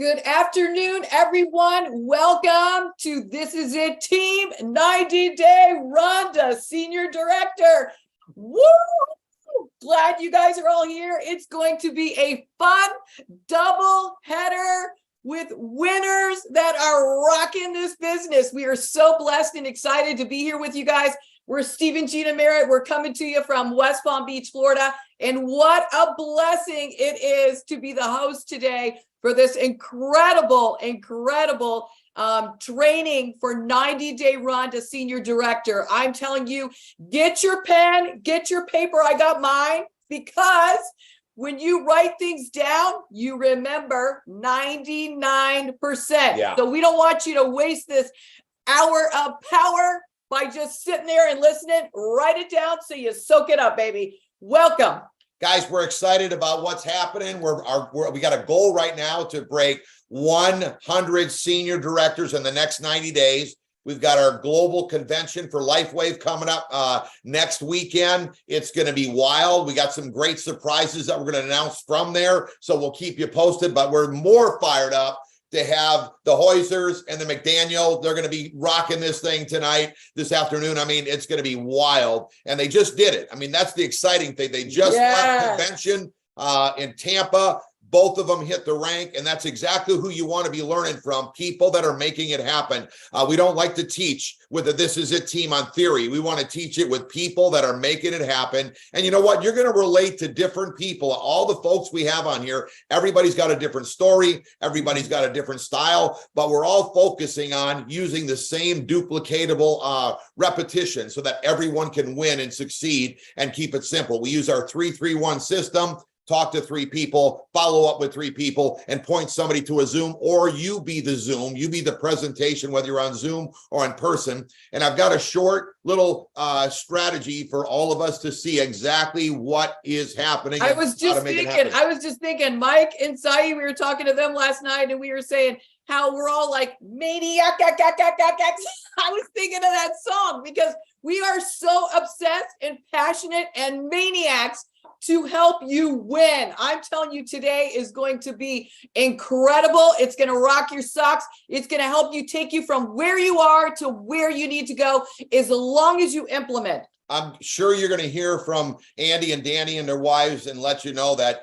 Good afternoon, everyone. Welcome to This Is It Team 90-Day Run to Senior Director. Woo! Glad you guys are all here. It's going to be a fun double header with winners that are rocking this business. We are so blessed and excited to be here with you guys. We're Steve and Gina Merritt. We're coming to you from West Palm Beach, Florida. And what a blessing it is to be the host today for this incredible training for 90-Day Run to Senior Director. I'm telling you, get your pen, get your paper. I got mine, because when you write things down, you remember 99%. Yeah. So we don't want you to waste this hour of power by just sitting there and listening. Write it down so you soak it up, baby. Welcome. Guys, we're excited about what's happening. We got a goal right now to break 100 senior directors in the next 90 days. We've got our global convention for LifeWave coming up next weekend. It's going to be wild. We got some great surprises that we're going to announce from there, so we'll keep you posted. But we're more fired up to have the Hoysers and the McDaniel. They're going to be rocking this thing tonight, this afternoon. I mean, it's going to be wild. And they just did it. I mean, that's the exciting thing. They just left convention in Tampa. Both of them hit the rank, and that's exactly who you want to be learning from, people that are making it happen. We don't like to teach with a This Is It team on theory. We want to teach it with people that are making it happen. And you know what? You're going to relate to different people. All the folks we have on here, everybody's got a different story. Everybody's got a different style, but we're all focusing on using the same duplicatable repetition so that everyone can win and succeed and keep it simple. We use our 3-3-1 system. Talk to 3 people, follow up with 3 people, and point somebody to a Zoom, or you be the Zoom, you be the presentation, whether you're on Zoom or in person. And I've got a short little strategy for all of us to see exactly what is happening. I was just thinking, Mike and Sai, we were talking to them last night, and we were saying how we're all like maniac. I was thinking of that song because we are so obsessed and passionate and maniacs to help you win. I'm telling you, today is going to be incredible. It's going to rock your socks. It's going to help you, take you from where you are to where you need to go, as long as you implement. I'm sure you're going to hear from Andy and Danny and their wives and let you know that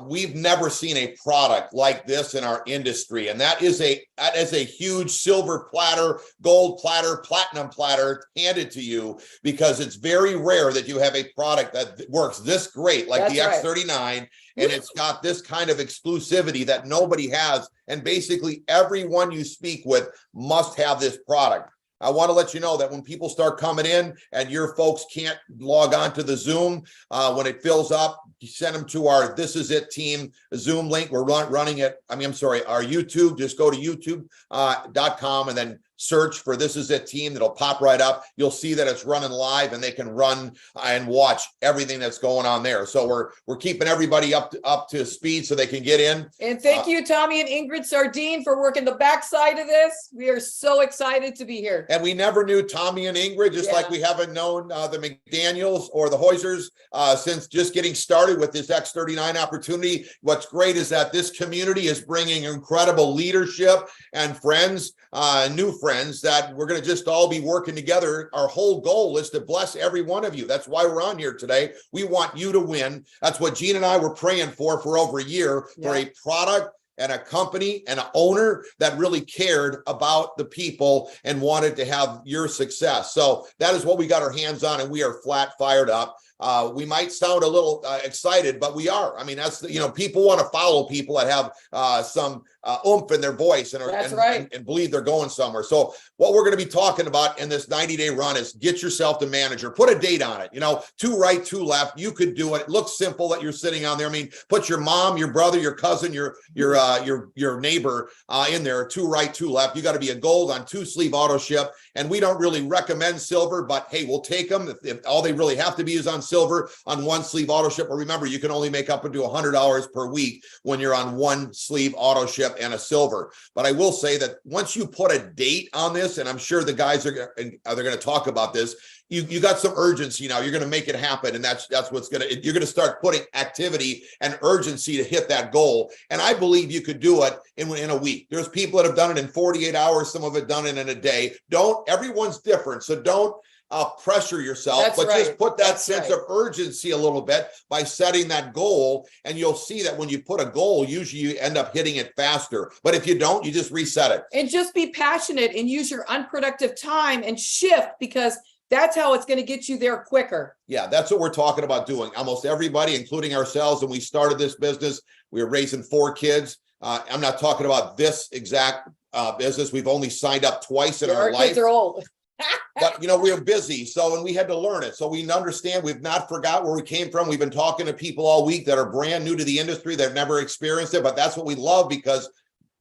we've never seen a product like this in our industry. And that is a huge silver platter, gold platter, platinum platter handed to you, because it's very rare that you have a product that works this great, like the X39, and it's got this kind of exclusivity that nobody has. And basically everyone you speak with must have this product. I want to let you know that when people start coming in and your folks can't log on to the Zoom, when it fills up, you send them to our This Is It team Zoom link. We're running it. our YouTube. Just go to youtube.com and then search for This Is It team. It'll pop right up. You'll see that it's running live, and they can run and watch everything that's going on there. So we're keeping everybody up to speed so they can get in. And thank you, Tommy and Ingrid Sardine, for working the backside of this. We are so excited to be here. And we never knew Tommy and Ingrid, just like we haven't known the McDaniels or the Hoysers since just getting started with this X39 opportunity. What's great is that this community is bringing incredible leadership and friends, new friends, that we're going to just all be working together. Our whole goal is to bless every one of you. That's why we're on here today. We want you to win. That's what Gene and I were praying for over a year, for a product and a company and an owner that really cared about the people and wanted to have your success. So that is what we got our hands on, and we are flat fired up. We might sound a little excited, but we are. I mean, that's people want to follow people that have some oomph in their voice and believe they're going somewhere. So what we're going to be talking about in this 90-day run is get yourself the manager. Put a date on it. 2 right, 2 left. You could do it. It looks simple that you're sitting on there. I mean, put your mom, your brother, your cousin, your neighbor in there. 2 right, 2 left. You got to be a gold on 2 sleeve auto ship. And we don't really recommend silver, but hey, we'll take them if all they really have to be is on silver on 1 sleeve auto ship. Or remember, you can only make up into $100 per week when you're on 1 sleeve auto ship and a silver. But I will say that once you put a date on this, and I'm sure the guys they're going to talk about this, you got some urgency now. You're going to make it happen. And that's what's you're going to start putting activity and urgency to hit that goal. And I believe you could do it in a week. There's people that have done it in 48 hours. Some of it done it in a day. Everyone's different. So don't pressure yourself, That's but right. just put that That's sense right. of urgency a little bit by setting that goal. And you'll see that when you put a goal, usually you end up hitting it faster. But if you don't, you just reset it. And just be passionate and use your unproductive time and shift, because that's how it's going to get you there quicker. Yeah, that's what we're talking about doing. Almost everybody, including ourselves, when we started this business, we were raising 4 kids. I'm not talking about this exact business. We've only signed up twice in our life. Kids are old. But, we were busy. So, and we had to learn it. So we understand, we've not forgot where we came from. We've been talking to people all week that are brand new to the industry. They've never experienced it, but that's what we love, because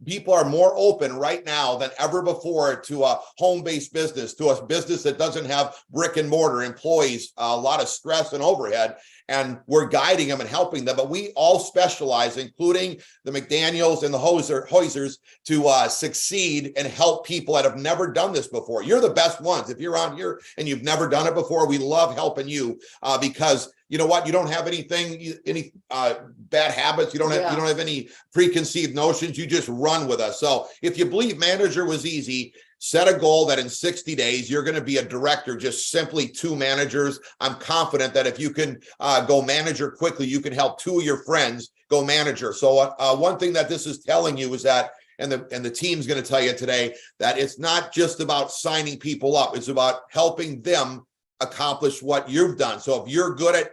people are more open right now than ever before to a home-based business, to a business that doesn't have brick and mortar employees, a lot of stress and overhead. And we're guiding them and helping them. But we all specialize, including the McDaniels and the Hoisers, to succeed and help people that have never done this before. You're the best ones. If you're on here and you've never done it before, we love helping you because you know what? You don't have any bad habits. You don't have any preconceived notions. You just run with us. So if you believe manager was easy, set a goal that in 60 days, you're going to be a director, just simply 2 managers. I'm confident that if you can go manager quickly, you can help 2 of your friends go manager. So one thing that this is telling you is that, and the team's going to tell you today, that it's not just about signing people up. It's about helping them accomplish what you've done. So if you're good at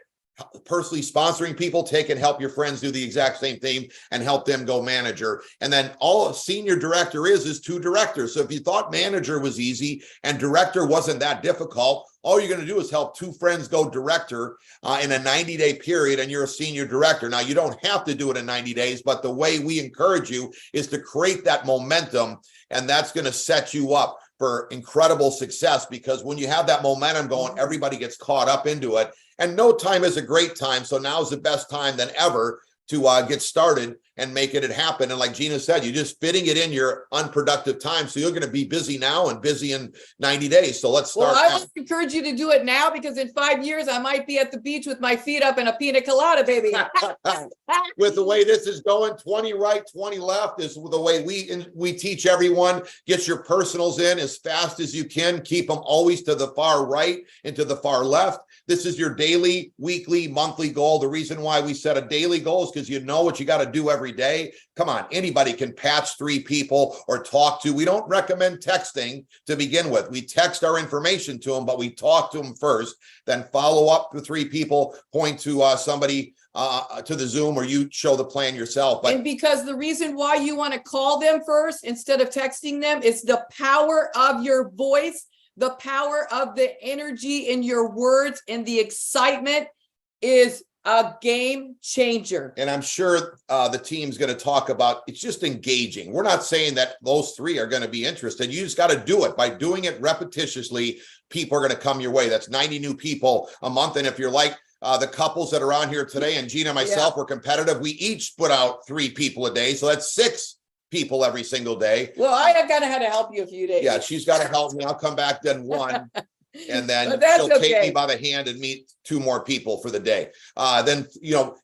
personally sponsoring people, take and help your friends do the exact same thing and help them go manager. And then all a senior director is 2 directors. So if you thought manager was easy and director wasn't that difficult, all you're going to do is help 2 friends go director in a 90-day period, and you're a senior director. Now, you don't have to do it in 90 days, but the way we encourage you is to create that momentum, and that's going to set you up for incredible success, because when you have that momentum going, everybody gets caught up into it. And no time is a great time. So now's the best time than ever to get started and make it happen. And like Gina said, you're just fitting it in your unproductive time. So you're going to be busy now and busy in 90 days. So let's start. Well, I would encourage you to do it now, because in 5 years, I might be at the beach with my feet up and a pina colada, baby. With the way this is going, 20 right, 20 left is the way we teach everyone. Get your personals in as fast as you can. Keep them always to the far right and to the far left. This is your daily, weekly, monthly goal. The reason why we set a daily goal is because you know what you got to do every day. Come on, anybody can patch 3 people or talk to. We don't recommend texting to begin with. We text our information to them, but we talk to them first, then follow up with 3 people, point to somebody to the Zoom, or you show the plan yourself. But and because the reason why you want to call them first instead of texting them is the power of your voice, the power of the energy in your words, and the excitement is a game changer. And I'm sure the team's going to talk about, it's just engaging. We're not saying that those 3 are going to be interested. You just got to do it. By doing it repetitiously, people are going to come your way. That's 90 new people a month. And if you're like the couples that are on here today, and Gina and myself, we're competitive. We each put out 3 people a day. So that's 6 people every single day. Well, I have got to have to help you a few days. Yeah, she's got to help me. I'll come back then 1. And then that's she'll take okay. me by the hand and meet 2 more people for the day. Then,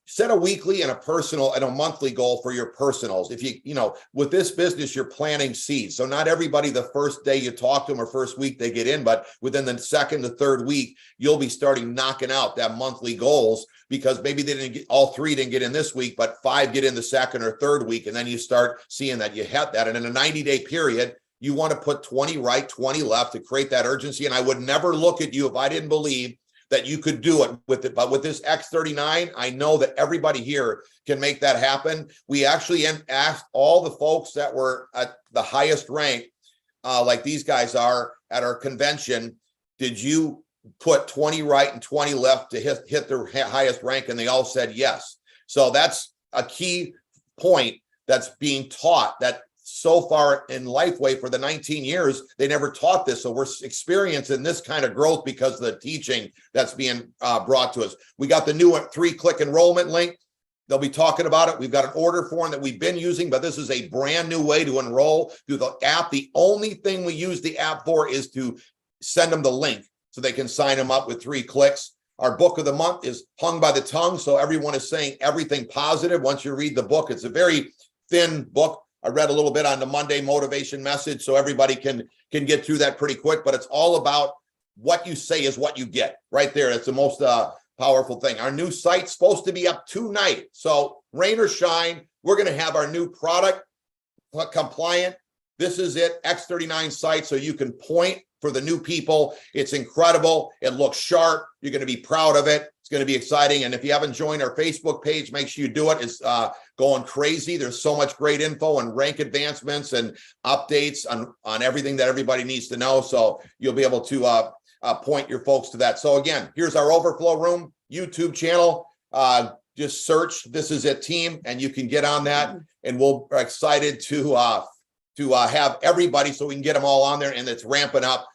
set a weekly and a personal and a monthly goal for your personals. If with this business, you're planting seeds. So not everybody, the first day you talk to them or first week they get in, but within the 2nd to 3rd week, you'll be starting knocking out that monthly goals, because maybe they didn't get, all 3 didn't get in this week, but 5 get in the 2nd or 3rd week. And then you start seeing that you hit that. And in a 90-day period, you want to put 20 right, 20 left to create that urgency. And I would never look at you if I didn't believe that you could do it with it. But with this X39, I know that everybody here can make that happen. We actually asked all the folks that were at the highest rank, like these guys are at our convention, did you put 20 right and 20 left to hit their highest rank? And they all said yes. So that's a key point that's being taught, that so far in Lifeway for the 19 years, they never taught this. So we're experiencing this kind of growth because of the teaching that's being brought to us. We got the new 3-click enrollment link. They'll be talking about it. We've got an order form that we've been using, but this is a brand new way to enroll through the app. The only thing we use the app for is to send them the link. so they can sign them up with 3 clicks. Our book of the month is Hung by the Tongue. So everyone is saying everything positive. Once you read the book, it's a very thin book. I read a little bit on the Monday motivation message, so everybody can get through that pretty quick, but it's all about what you say is what you get right there. It's the most powerful thing. Our new site's supposed to be up tonight. So rain or shine, we're going to have our new product compliant. This is it, X39 site, so you can point for the new people. It's incredible. It looks sharp. You're going to be proud of it. It's going to be exciting. And if you haven't joined our Facebook page, make sure you do it. It's going crazy. There's so much great info and rank advancements and updates on everything that everybody needs to know. So you'll be able to point your folks to that. So again, here's our Overflow Room YouTube channel. Just search This Is It Team, and you can get on that. And we're excited to have everybody so we can get them all on there, and it's ramping up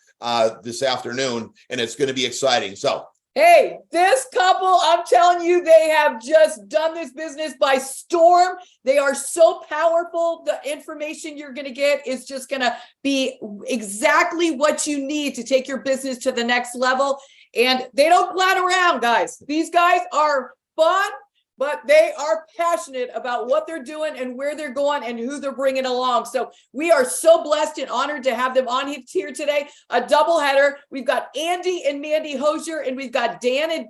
this afternoon, and it's going to be exciting. So hey, this couple, I'm telling you, they have just done this business by storm. They are so powerful. The information you're going to get is just going to be exactly what you need to take your business to the next level. And they don't plan around, guys. These guys are fun, but they are passionate about what they're doing and where they're going and who they're bringing along. So we are so blessed and honored to have them on here today. A double header. We've got Andy and Mandy Hosier, and we've got Danny and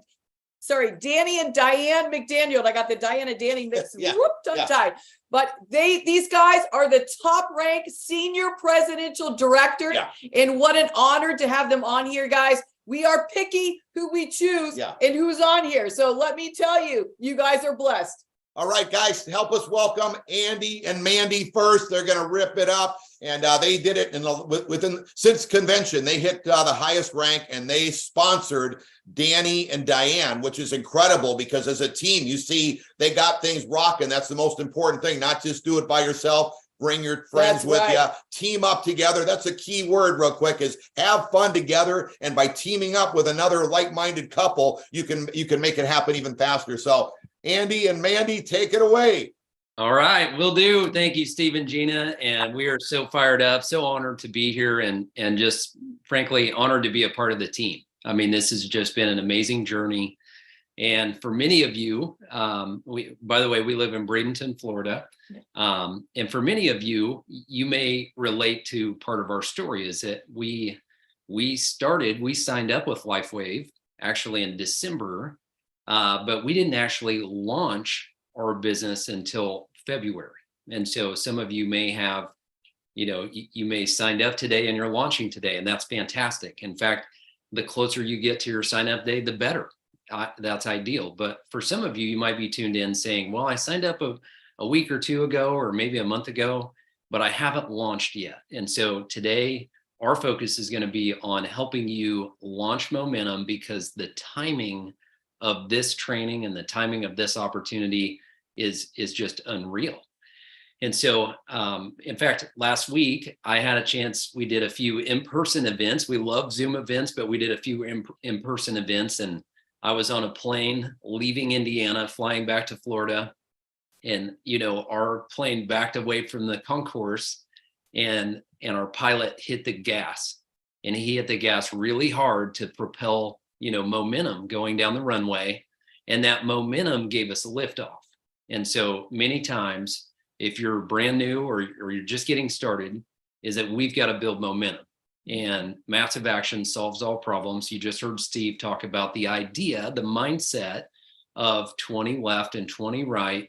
Diane McDaniel. I got the Diane and Danny mixed, tongue-tied. But these guys are the top-ranked senior presidential director, and what an honor to have them on here, guys. We are picky who we choose and who's on here. So let me tell you, you guys are blessed. All right, guys, help us welcome Andy and Mandy first. They're going to rip it up. And they did it since convention. They hit the highest rank, and they sponsored Danny and Diane, which is incredible because as a team, you see they got things rocking. That's the most important thing, not just do it by yourself. Bring your friends with you, team up together. That's a key word real quick, is have fun together. And by teaming up with another like-minded couple, you can make it happen even faster. So Andy and Mandy, take it away. All right, will do. Thank you, Steve and Gina. And we are so fired up, so honored to be here, and just frankly honored to be a part of the team. I mean, this has just been an amazing journey. And for many of you, by the way, we live in Bradenton, Florida. And for many of you, you may relate to part of our story is that we signed up with LifeWave actually in December, but we didn't actually launch our business until February. And so some of you may have, you may signed up today and you're launching today, and that's fantastic. In fact, the closer you get to your sign up day, the better. That's ideal. But for some of you, you might be tuned in saying, well, I signed up a week or two ago, or maybe a month ago, but I haven't launched yet. And so today, our focus is going to be on helping you launch momentum, because the timing of this training and the timing of this opportunity is just unreal. And so, in fact, last week I had a chance, we did a few in-person events. We love Zoom events, but we did a few in-person events, and I was on a plane leaving Indiana, flying back to Florida, and our plane backed away from the concourse, and our pilot hit the gas, and he hit the gas really hard to propel momentum going down the runway, and that momentum gave us a liftoff. And so many times, if you're brand new or you're just getting started, is that we've got to build momentum. And massive action solves all problems. You just heard Steve talk about the idea, the mindset of 20 left and 20 right,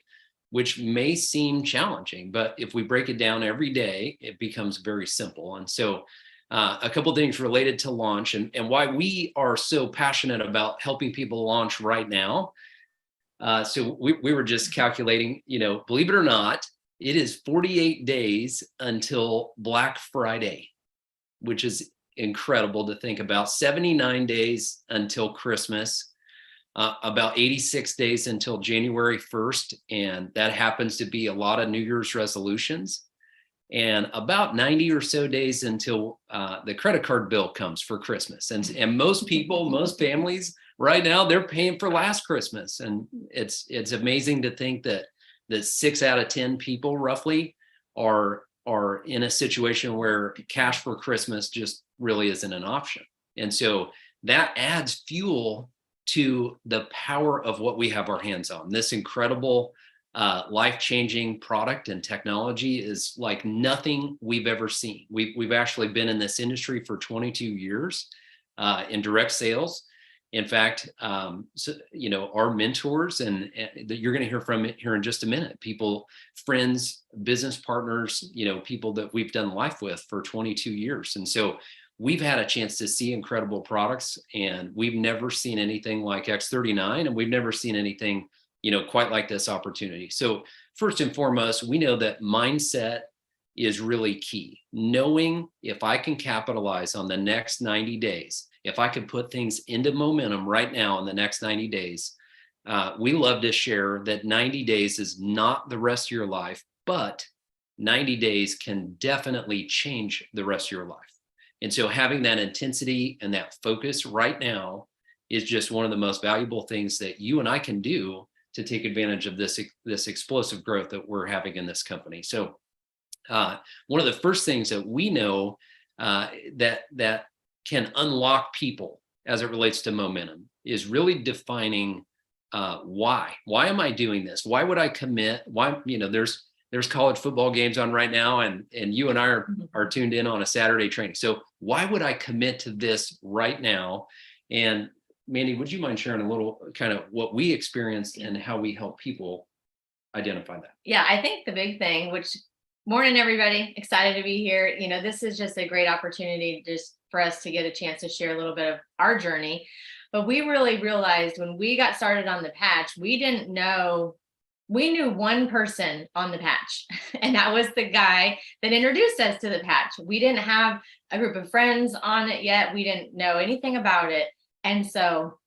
which may seem challenging, but if we break it down every day, it becomes very simple. And so a couple of things related to launch and why we are so passionate about helping people launch right now. So we were just calculating, believe it or not, it is 48 days until Black Friday, which is incredible to think about. 79 days until Christmas, about 86 days until January 1st. And that happens to be a lot of New Year's resolutions. And about 90 or so days until the credit card bill comes for Christmas. And most people, most families right now, they're paying for last Christmas. And it's amazing to think that 6 out of 10 people roughly are in a situation where cash for Christmas just really isn't an option. And so that adds fuel to the power of what we have our hands on. This incredible life-changing product and technology is like nothing we've ever seen. We've actually been in this industry for 22 years in direct sales. In fact, so, you know, our mentors and that you're going to hear from here in just a minute, people, friends, business partners, you know, people that we've done life with for 22 years. And so we've had a chance to see incredible products, and we've never seen anything like X39, and we've never seen anything, you know, quite like this opportunity. So first and foremost, we know that mindset is really key. Knowing if I can capitalize on the next 90 days, if I can put things into momentum right now in the next 90 days, we love to share that 90 days is not the rest of your life, but 90 days can definitely change the rest of your life. And so having that intensity and that focus right now is just one of the most valuable things that you and I can do to take advantage of this explosive growth that we're having in this company. So one of the first things that we know that can unlock people as it relates to momentum is really defining why. Why am I doing this? Why would I commit? Why, you know, there's college football games on right now, and you and I are tuned in on a Saturday training. So why would I commit to this right now? And Mandy, would you mind sharing a little kind of what we experienced and how we help people identify that? Yeah, I think the big thing, which morning, everybody, excited to be here. You know, this is just a great opportunity just for us to get a chance to share a little bit of our journey. But we really realized when we got started on the patch, we didn't know, we knew one person on the patch, and that was the guy that introduced us to the patch. We didn't have a group of friends on it yet. We didn't know anything about it. And so,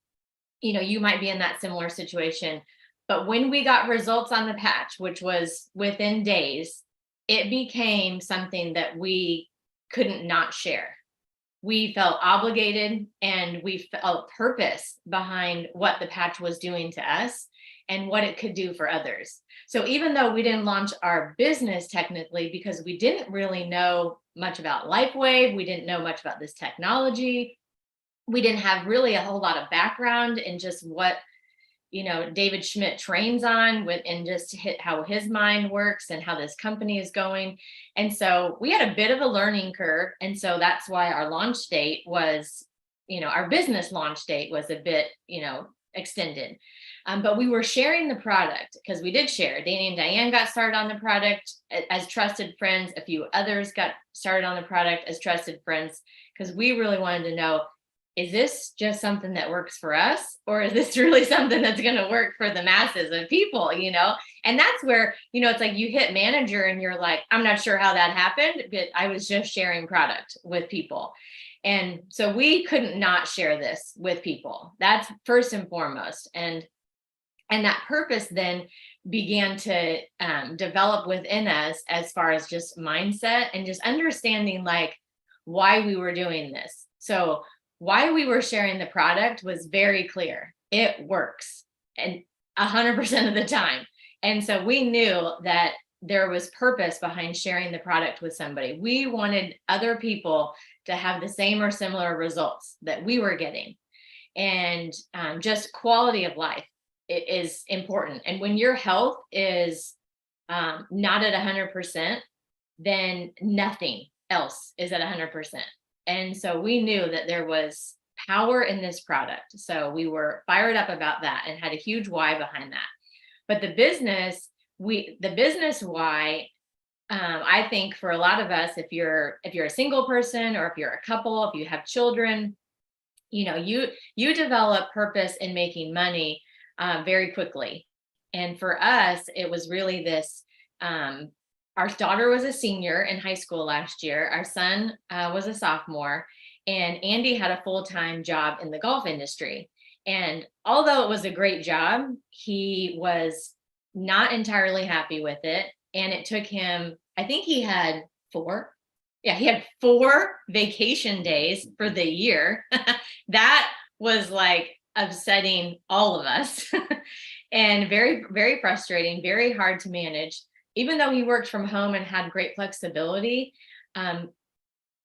you know, you might be in that similar situation. But when we got results on the patch, which was within days, it became something that we couldn't not share. We felt obligated, and we felt purpose behind what the patch was doing to us and what it could do for others. So even though we didn't launch our business technically, because we didn't really know much about LifeWave, we didn't know much about this technology, we didn't have really a whole lot of background in just what, you know, David Schmidt trains on with, and just how his mind works and how this company is going. And so we had a bit of a learning curve. And so that's why our launch date was, you know, our business launch date was a bit, you know, extended. But we were sharing the product because we did share. Danny and Diane got started on the product as trusted friends. A few others got started on the product as trusted friends, because we really wanted to know, is this just something that works for us, or is this really something that's going to work for the masses of people, you know? And that's where, you know, it's like you hit manager and you're like, I'm not sure how that happened, but I was just sharing product with people. And so we couldn't not share this with people. That's first and foremost. And that purpose then began to develop within us as far as just mindset and just understanding like why we were doing this. So why we were sharing the product was very clear. It works, and 100% of the time. And so we knew that there was purpose behind sharing the product with somebody. We wanted other people to have the same or similar results that we were getting. And just quality of life is important. And when your health is not at 100%, then nothing else is at 100%. And so we knew that there was power in this product. So we were fired up about that and had a huge why behind that. But the business why, I think for a lot of us, if you're a single person, or if you're a couple, if you have children, you know, you develop purpose in making money very quickly. And for us, it was really this, our daughter was a senior in high school last year. Our son was a sophomore, and Andy had a full-time job in the golf industry. And although it was a great job, he was not entirely happy with it. And it took him, I think he had 4 vacation days for the year. That was like upsetting all of us and very, very frustrating, very hard to manage. Even though he worked from home and had great flexibility,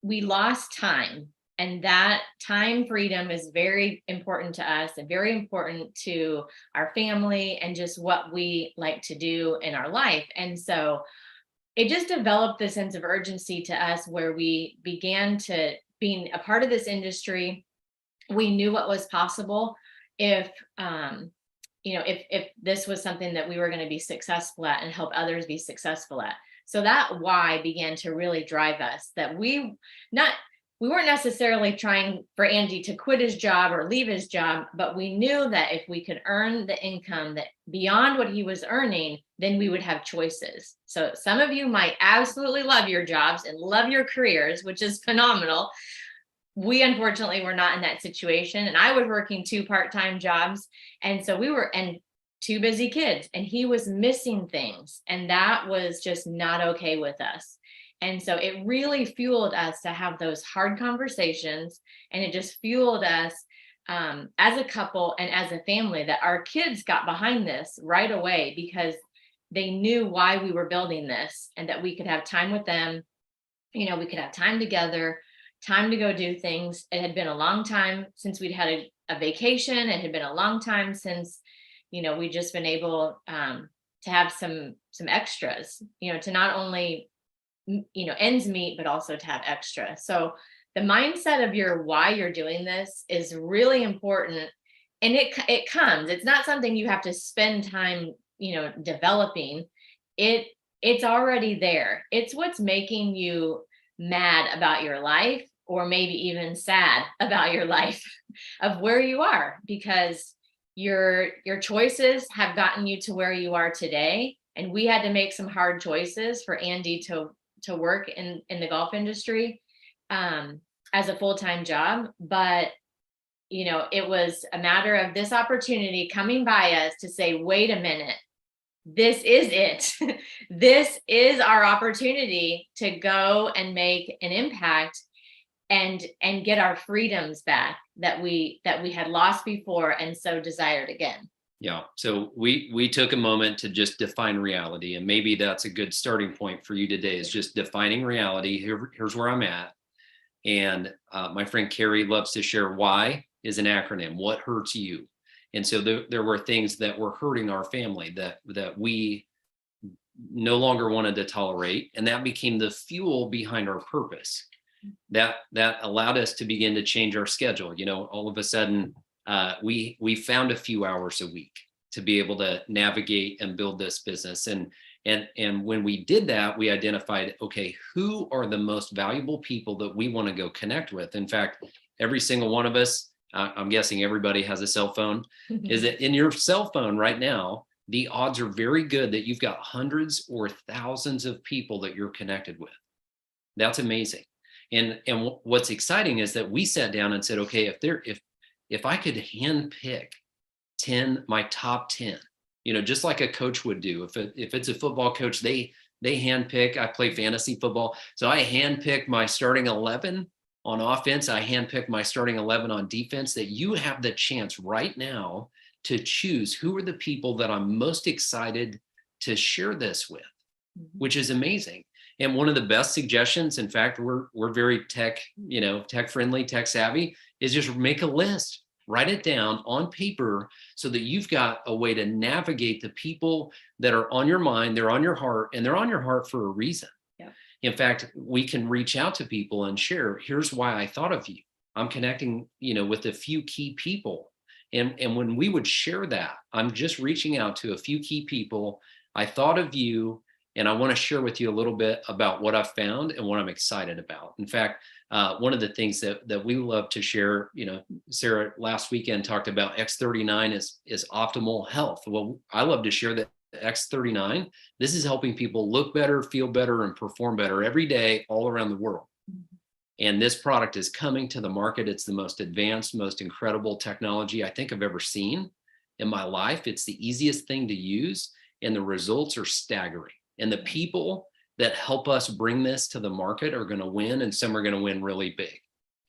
we lost time And that time freedom is very important to us and very important to our family and just what we like to do in our life. And so it just developed this sense of urgency to us where we began to being a part of this industry. We knew what was possible if if this was something that we were going to be successful at and help others be successful at. So that why began to really drive us, that we weren't necessarily trying for Andy to quit his job or leave his job, but we knew that if we could earn the income that beyond what he was earning, then we would have choices. So some of you might absolutely love your jobs and love your careers, which is phenomenal. We unfortunately were not in that situation. And I was working 2 part-time jobs. And so and 2 busy kids, and he was missing things. And that was just not okay with us. And so it really fueled us to have those hard conversations. And it just fueled us as a couple and as a family, that our kids got behind this right away because they knew why we were building this and that we could have time with them. We could have time together, time to go do things. It had been a long time since we'd had a vacation. It had been a long time since, we'd just been able to have some extras, to not only, ends meet, but also to have extra. So the mindset of your why you're doing this is really important. And it comes, it's not something you have to spend time, developing. It's already there. It's what's making you mad about your life, or maybe even sad about your life of where you are, because your choices have gotten you to where you are today. And we had to make some hard choices for Andy to work in the golf industry as a full-time job. But, it was a matter of this opportunity coming by us to say, wait a minute, this is it. This is our opportunity to go and make an impact and get our freedoms back that we had lost before and so desired again. Yeah. So we took a moment to just define reality, and maybe that's a good starting point for you today, is just defining reality. Here's where I'm at. And my friend Carrie loves to share why is an acronym. What hurts you? And so there were things that were hurting our family that we no longer wanted to tolerate. And that became the fuel behind our purpose. That allowed us to begin to change our schedule. All of a sudden, we found a few hours a week to be able to navigate and build this business. And when we did that, we identified, okay, who are the most valuable people that we want to go connect with? In fact, every single one of us, I'm guessing everybody has a cell phone, is that in your cell phone right now, the odds are very good that you've got hundreds or thousands of people that you're connected with. That's amazing. And what's exciting is that we sat down and said, okay, if I could handpick my top 10, just like a coach would do. If it's a football coach, they handpick. I play fantasy football, so I handpick my starting 11 on offense. I handpick my starting 11 on defense. That you have the chance right now to choose who are the people that I'm most excited to share this with, which is amazing. And one of the best suggestions, in fact, we're very tech friendly, tech savvy, is just make a list, write it down on paper so that you've got a way to navigate the people that are on your mind, they're on your heart, and they're on your heart for a reason. Yeah. In fact, we can reach out to people and share, here's why I thought of you. I'm connecting, with a few key people. And when we would share that, I'm just reaching out to a few key people. I thought of you, and I want to share with you a little bit about what I've found and what I'm excited about. In fact, one of the things that we love to share, Sarah last weekend talked about X39 is optimal health. Well, I love to share that X39, this is helping people look better, feel better, and perform better every day all around the world. And this product is coming to the market. It's the most advanced, most incredible technology I think I've ever seen in my life. It's the easiest thing to use, and the results are staggering. And the people that help us bring this to the market are going to win, and some are going to win really big.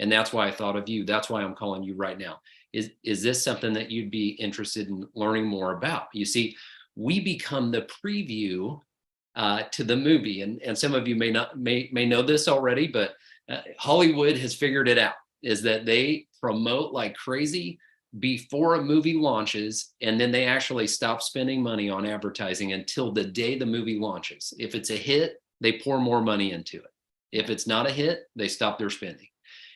And that's why I thought of you. That's why I'm calling you right now. Is this something that you'd be interested in learning more about? You see, we become the preview to the movie, and some of you may know this already, but Hollywood has figured it out. is that they promote like crazy before a movie launches, and then they actually stop spending money on advertising until the day the movie launches. If it's a hit, they pour more money into it. If it's not a hit, they stop their spending.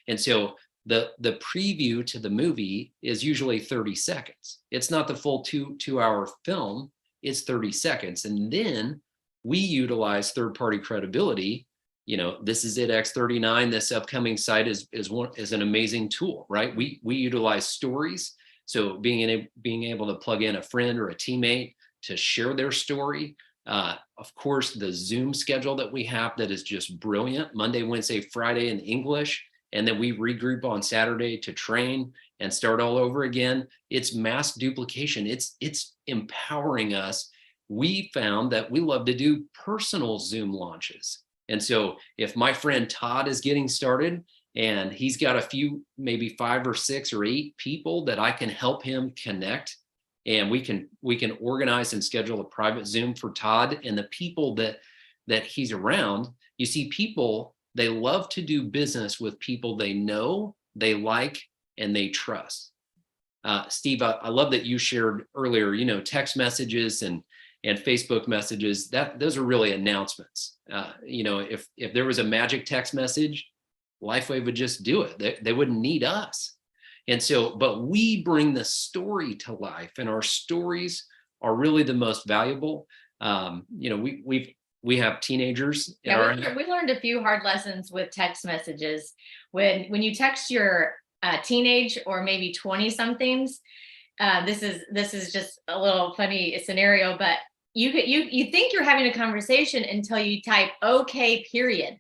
And so the preview to the movie is usually 30 seconds. It's not the full two-hour film, it's 30 seconds. And then we utilize third-party credibility. You know, This Is It X39, this upcoming site is an amazing tool, right? We utilize stories. So being able to plug in a friend or a teammate to share their story. Of course, the Zoom schedule that we have that is just brilliant, Monday, Wednesday, Friday in English, and then we regroup on Saturday to train and start all over again. It's mass duplication. It's empowering us. We found that we love to do personal Zoom launches. And so if my friend Todd is getting started and he's got a few, maybe 5 or 6 or 8 people that I can help him connect, and we can organize and schedule a private Zoom for Todd and the people that he's around. You see, people, they love to do business with people they know, they like, and they trust. Steve, I love that you shared earlier, you know, text messages and Facebook messages, those are really announcements. You know, if there was a magic text message, Lifeway would just do it. They wouldn't need us. And so, but we bring the story to life, and our stories are really the most valuable. You know, we have teenagers. Yeah, we learned a few hard lessons with text messages. When you text your teenage or maybe 20 somethings, this is just a little funny scenario, but you think you're having a conversation until you type okay, period.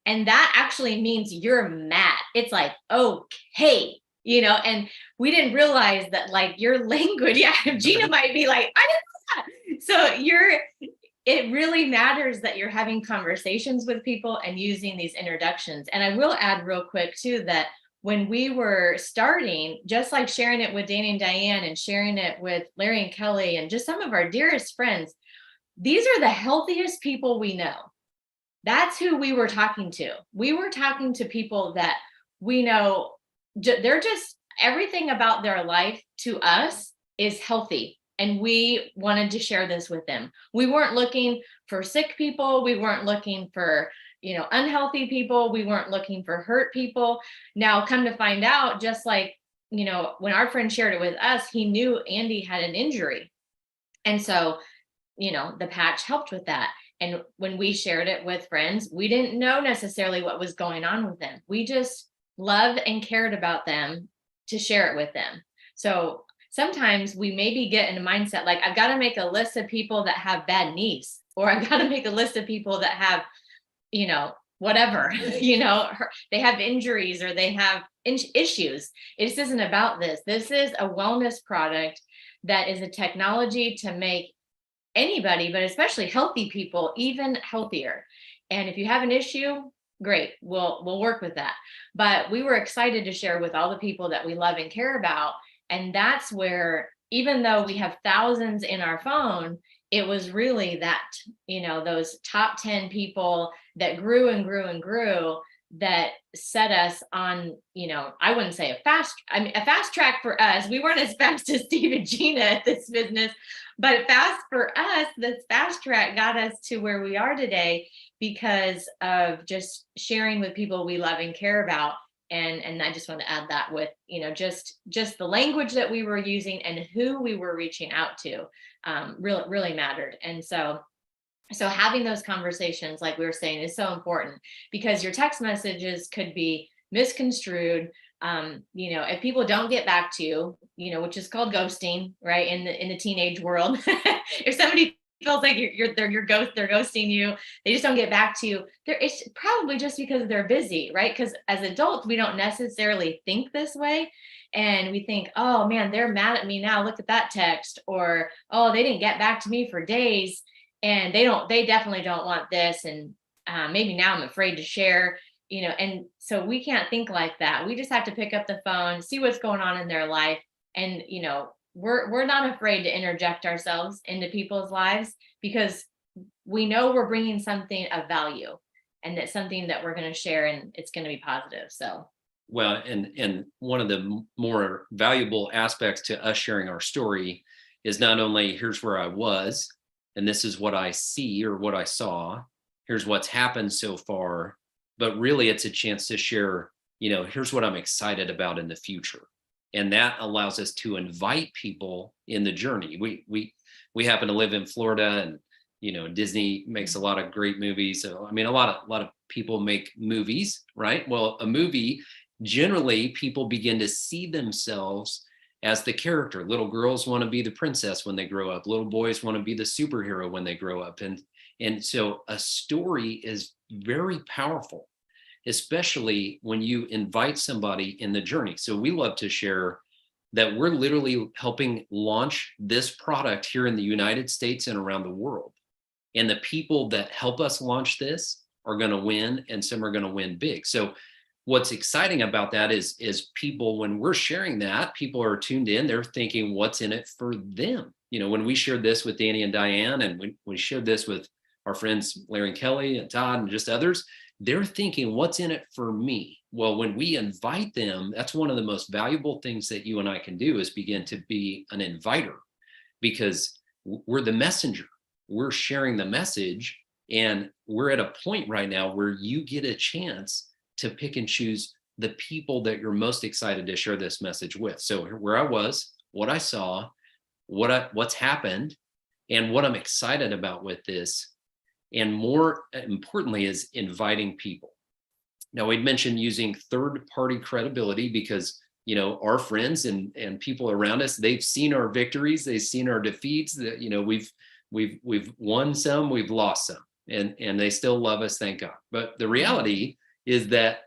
And that actually means you're mad. It's like, okay, you know, and we didn't realize that, like, your language, yeah, Gina might be like, I didn't know that. So it really matters that you're having conversations with people and using these introductions. And I will add real quick too, that when we were starting, just like sharing it with Danny and Diane and sharing it with Larry and Kelly and just some of our dearest friends, these are the healthiest people we know. That's who we were talking to. We were talking to people that we know, they're just, everything about their life to us is healthy. And we wanted to share this with them. We weren't looking for sick people. We weren't looking for, you know, unhealthy people. We weren't looking for hurt people. Now, come to find out, just like, you know, when our friend shared it with us, he knew Andy had an injury. And so, you know, the patch helped with that. And when we shared it with friends, we didn't know necessarily what was going on with them. We just loved and cared about them to share it with them. So sometimes we maybe get in a mindset like, I've got to make a list of people that have bad knees, or I've got to make a list of people that have, you know, whatever, you know, they have injuries or they have issues. It isn't about this. This is a wellness product that is a technology to make anybody, but especially healthy people, even healthier. And if you have an issue, great, we'll work with that. But we were excited to share with all the people that we love and care about. And that's where, even though we have thousands in our phone, it was really that, you know, those top 10 people that grew and grew and grew that set us on, you know, I wouldn't say a fast track for us. We weren't as fast as Steve and Gina at this business, but fast for us, this fast track got us to where we are today because of just sharing with people we love and care about. And I just want to add that with, you know, just the language that we were using and who we were reaching out to really mattered. And so having those conversations, like we were saying, is so important, because your text messages could be misconstrued. You know, if people don't get back to you, you know, which is called ghosting, right? In the teenage world, if somebody feels like they're ghosting you, they just don't get back to you, it's probably just because they're busy, right? Because as adults, we don't necessarily think this way. And we think, oh man, they're mad at me now, look at that text, or, oh, they didn't get back to me for days, and they definitely don't want this, and maybe now I'm afraid to share, you know. And so we can't think like that. We just have to pick up the phone, see what's going on in their life, and, you know, we're not afraid to interject ourselves into people's lives, because we know we're bringing something of value, and that's something that we're going to share, and it's going to be positive. So Well, and one of the more valuable aspects to us sharing our story is not only here's where I was, and this is what I see or what I saw, here's what's happened so far, but really it's a chance to share, here's what I'm excited about in the future. And that allows us to invite people in the journey. We happen to live in Florida, and Disney makes a lot of great movies. So I mean, a lot of people make movies, right? Well, a movie, generally people begin to see themselves as the character. Little girls want to be the princess when they grow up. Little boys want to be the superhero when they grow up. And so a story is very powerful, especially when you invite somebody in the journey. So we love to share that we're literally helping launch this product here in the United States and around the world. And the people that help us launch this are going to win, and some are going to win big. So what's exciting about that is people, when we're sharing that, people are tuned in, they're thinking what's in it for them. When we shared this with Danny and Diane, and we shared this with our friends Larry and Kelly and Todd and just others, they're thinking what's in it for me. Well, when we invite them, that's one of the most valuable things that you and I can do, is begin to be an inviter, because we're the messenger. We're sharing the message, and we're at a point right now where you get a chance to pick and choose the people that you're most excited to share this message with. So where I was, what I saw, what's happened, and what I'm excited about with this, and more importantly, is inviting people. Now, we'd mentioned using third-party credibility because our friends and people around us, they've seen our victories, they've seen our defeats. That we've won some, we've lost some, and they still love us, thank God. But the reality is that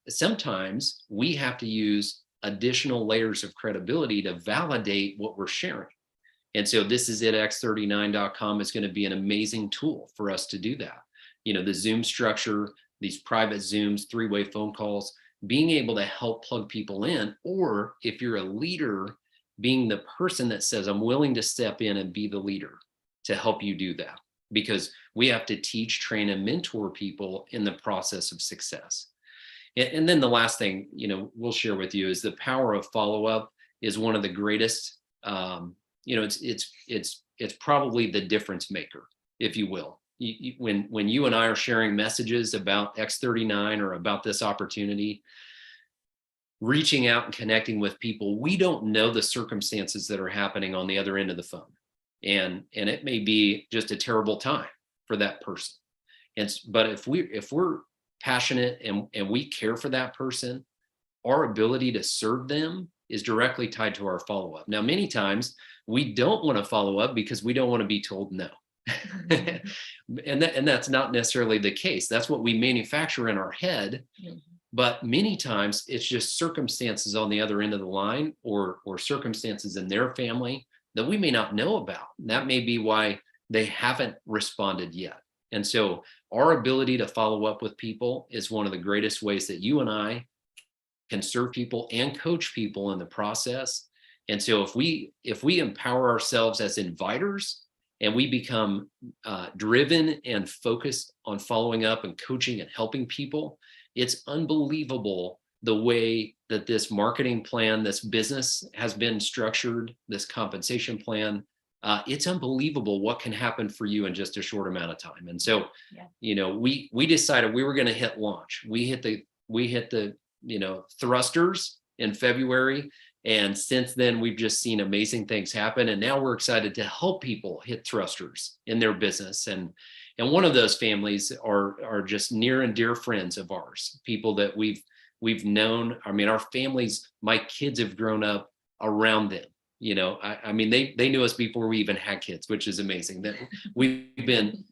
sometimes we have to use additional layers of credibility to validate what we're sharing. And so this is it, x39.com is going to be an amazing tool for us to do that. The Zoom structure, these private Zooms, 3-way phone calls, being able to help plug people in, or if you're a leader, being the person that says, I'm willing to step in and be the leader to help you do that. Because we have to teach, train, and mentor people in the process of success. And then the last thing, we'll share with you is the power of follow-up is one of the greatest. It's probably the difference maker, if you will. When you and I are sharing messages about X39 or about this opportunity, reaching out and connecting with people, we don't know the circumstances that are happening on the other end of the phone. And it may be just a terrible time for that person. But if we're passionate and we care for that person, our ability to serve them is directly tied to our follow-up. Now, many times we don't want to follow up because we don't want to be told no. and that's not necessarily the case. That's what we manufacture in our head. But many times it's just circumstances on the other end of the line, or circumstances in their family that we may not know about. And that may be why they haven't responded yet. And so our ability to follow up with people is one of the greatest ways that you and I can serve people and coach people in the process. And so if we empower ourselves as inviters, and we become driven and focused on following up and coaching and helping people, it's unbelievable the way that this marketing plan, this business has been structured, this compensation plan. It's unbelievable what can happen for you in just a short amount of time. And so, we decided we were going to hit launch. We hit the thrusters in February. And since then, we've just seen amazing things happen. And now we're excited to help people hit thrusters in their business. And one of those families are just near and dear friends of ours, people that we've known. I mean, our families, my kids have grown up around them. They knew us before we even had kids, which is amazing. That we've been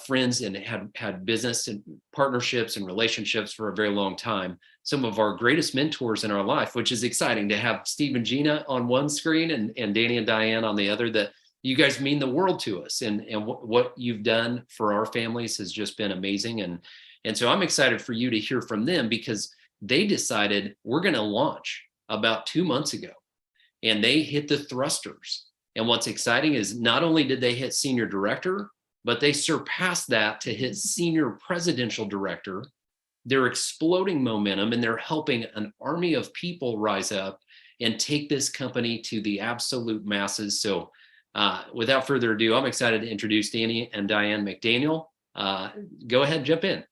friends and had business and partnerships and relationships for a very long time. Some of our greatest mentors in our life, which is exciting to have Steve and Gina on one screen and Danny and Diane on the other. That you guys mean the world to us, and what you've done for our families has just been amazing. And so I'm excited for you to hear from them, because they decided we're going to launch about 2 months ago. And they hit the thrusters. And what's exciting is not only did they hit senior director, but they surpassed that to hit senior presidential director they're exploding momentum and they're helping an army of people rise up and take this company to the absolute masses. So without further ado, I'm excited to introduce Danny and Diane McDaniel. Go ahead, jump in.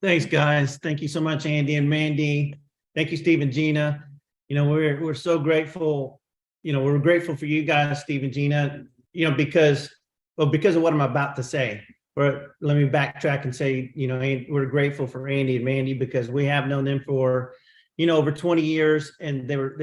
Thanks, guys. Thank you so much, Andy and Mandy. Thank you, Steve and Gina. You know, we're so grateful. You know, we're grateful for you guys, Steve and Gina, you know, because of what I'm about to say. Or let me backtrack and say, you know, we're grateful for Andy and Mandy because we have known them for, you know, over 20 years, and they were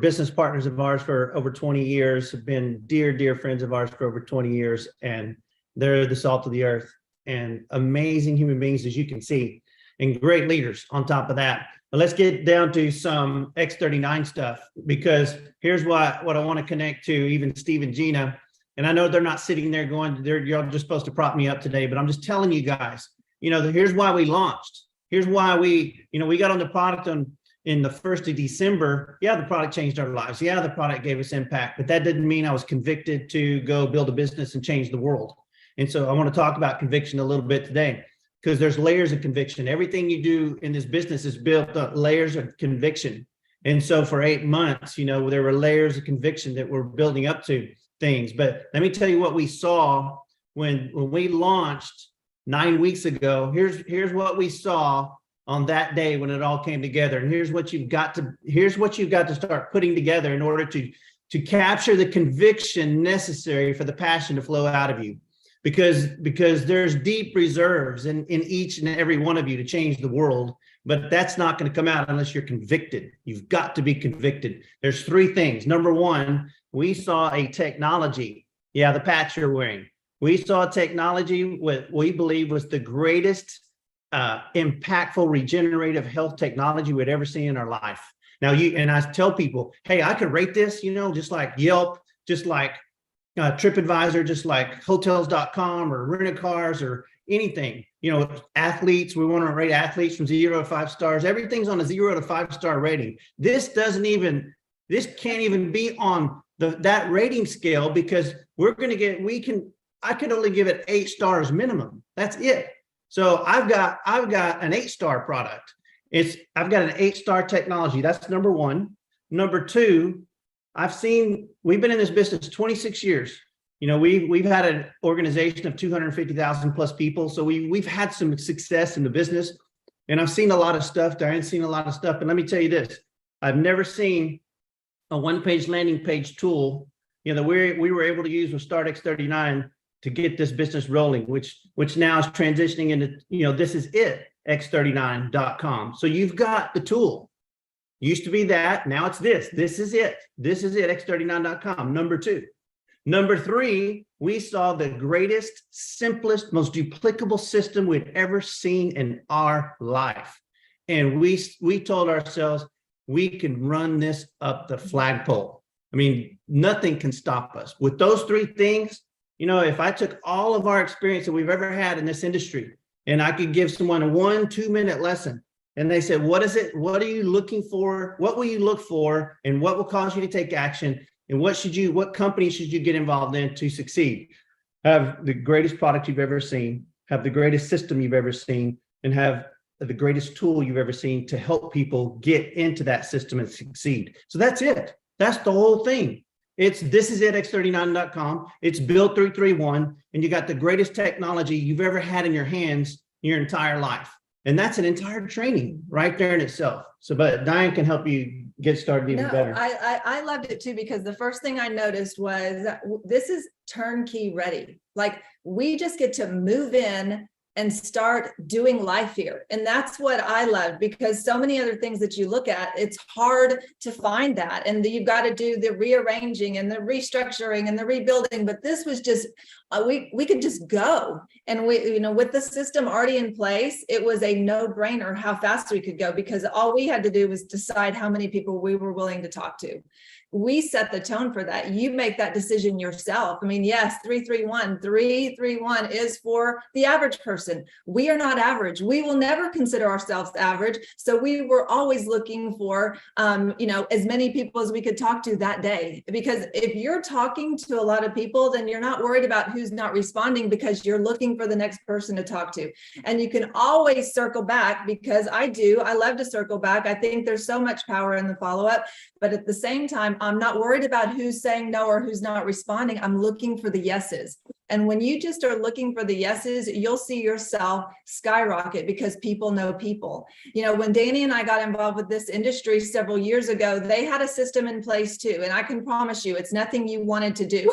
business partners of ours for over 20 years, have been dear friends of ours for over 20 years, and they're the salt of the earth and amazing human beings, as you can see, and great leaders on top of that. But let's get down to some X39 stuff, because here's what I want to connect to even Steve and Gina. And I know they're not sitting there going, you're just supposed to prop me up today, but I'm just telling you guys, you know, here's why we launched. Here's why we got on the product in the 1st of December. Yeah, the product changed our lives. Yeah, the product gave us impact, but that didn't mean I was convicted to go build a business and change the world. And so I want to talk about conviction a little bit today, because there's layers of conviction. Everything you do in this business is built on layers of conviction. And so for 8 months, you know, there were layers of conviction that we're building up to things. But let me tell you what we saw when we launched 9 weeks ago. Here's what we saw on that day when it all came together. And here's what you've got to start putting together in order to capture the conviction necessary for the passion to flow out of you. Because there's deep reserves in each and every one of you to change the world, but that's not going to come out unless you're convicted. You've got to be convicted. There's 3 things. Number 1, we saw a technology. Yeah, the patch you're wearing. We saw technology what we believe was the greatest impactful regenerative health technology we'd ever seen in our life. Now, I tell people, hey, I could rate this, you know, just like Yelp, just like TripAdvisor, just like hotels.com or rent-a-cars or anything. You know, athletes, we want to rate athletes from 0 to 5 stars. Everything's on a 0 to 5 star rating. This can't even be on that rating scale, because I could only give it 8 stars minimum. That's it. So I've got an 8-star product. I've got an 8-star technology. That's number 1. Number 2, we've been in this business 26 years. You know, we've had an organization of 250,000 plus people. So we've had some success in the business, and I've seen a lot of stuff. Diane's seen a lot of stuff. And let me tell you this, I've never seen a 1-page landing page tool, you know, that we were able to use with Start X39 to get this business rolling, which now is transitioning into, you know, this is it, x39.com. So you've got the tool. Used to be that, now it's this. This is it. This is it, x39.com. Number 2. Number 3, we saw the greatest, simplest, most duplicable system we'd ever seen in our life. And we told ourselves, we can run this up the flagpole. I mean, nothing can stop us. With those 3 things, you know, if I took all of our experience that we've ever had in this industry, and I could give someone a 1-2 minute lesson, and they said, what is it? What are you looking for? What will you look for? And what will cause you to take action? And what company should you get involved in to succeed? Have the greatest product you've ever seen, have the greatest system you've ever seen, and have the greatest tool you've ever seen to help people get into that system and succeed. So that's it. That's the whole thing. This is it, x39.com. It's Build 331, and you got the greatest technology you've ever had in your hands in your entire life. And that's an entire training right there in itself. So, but Diane can help you get started even better. I loved it too, because the first thing I noticed was that this is turnkey ready. Like, we just get to move in and start doing life here. And that's what I love, because so many other things that you look at, it's hard to find that. And you've got to do the rearranging and the restructuring and the rebuilding. But this was just, we could just go. And with the system already in place, it was a no-brainer how fast we could go, because all we had to do was decide how many people we were willing to talk to. we set the tone for that. You make that decision yourself. I mean, yes, 331 is for the average person. We are not average. We will never consider ourselves average. So we were always looking for, as many people as we could talk to that day. Because if you're talking to a lot of people, then you're not worried about who's not responding, because you're looking for the next person to talk to. And you can always circle back, because I love to circle back. I think there's so much power in the follow-up, but at the same time, I'm not worried about who's saying no or who's not responding. I'm looking for the yeses. And when you just are looking for the yeses, you'll see yourself skyrocket, because people know people. When Danny and I got involved with this industry several years ago, they had a system in place too. And I can promise you, it's nothing you wanted to do.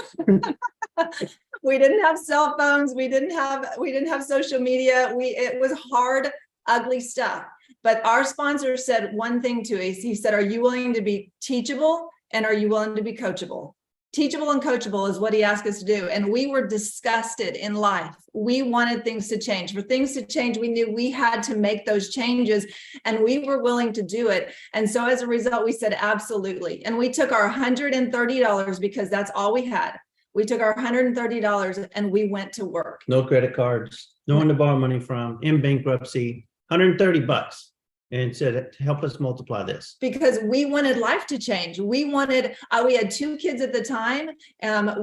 We didn't have cell phones. We didn't have social media. It was hard, ugly stuff. But our sponsor said one thing to us. He said, are you willing to be teachable? And are you willing to be coachable? Teachable and coachable is what he asked us to do. And we were disgusted in life. We wanted things to change. For things to change, we knew we had to make those changes, and we were willing to do it. And so as a result, we said, absolutely. And we took our $130, because that's all we had. We took our $130 and we went to work. No credit cards, no one to borrow money from, in bankruptcy, $130. And said, help us multiply this. Because we wanted life to change. We had 2 kids at the time.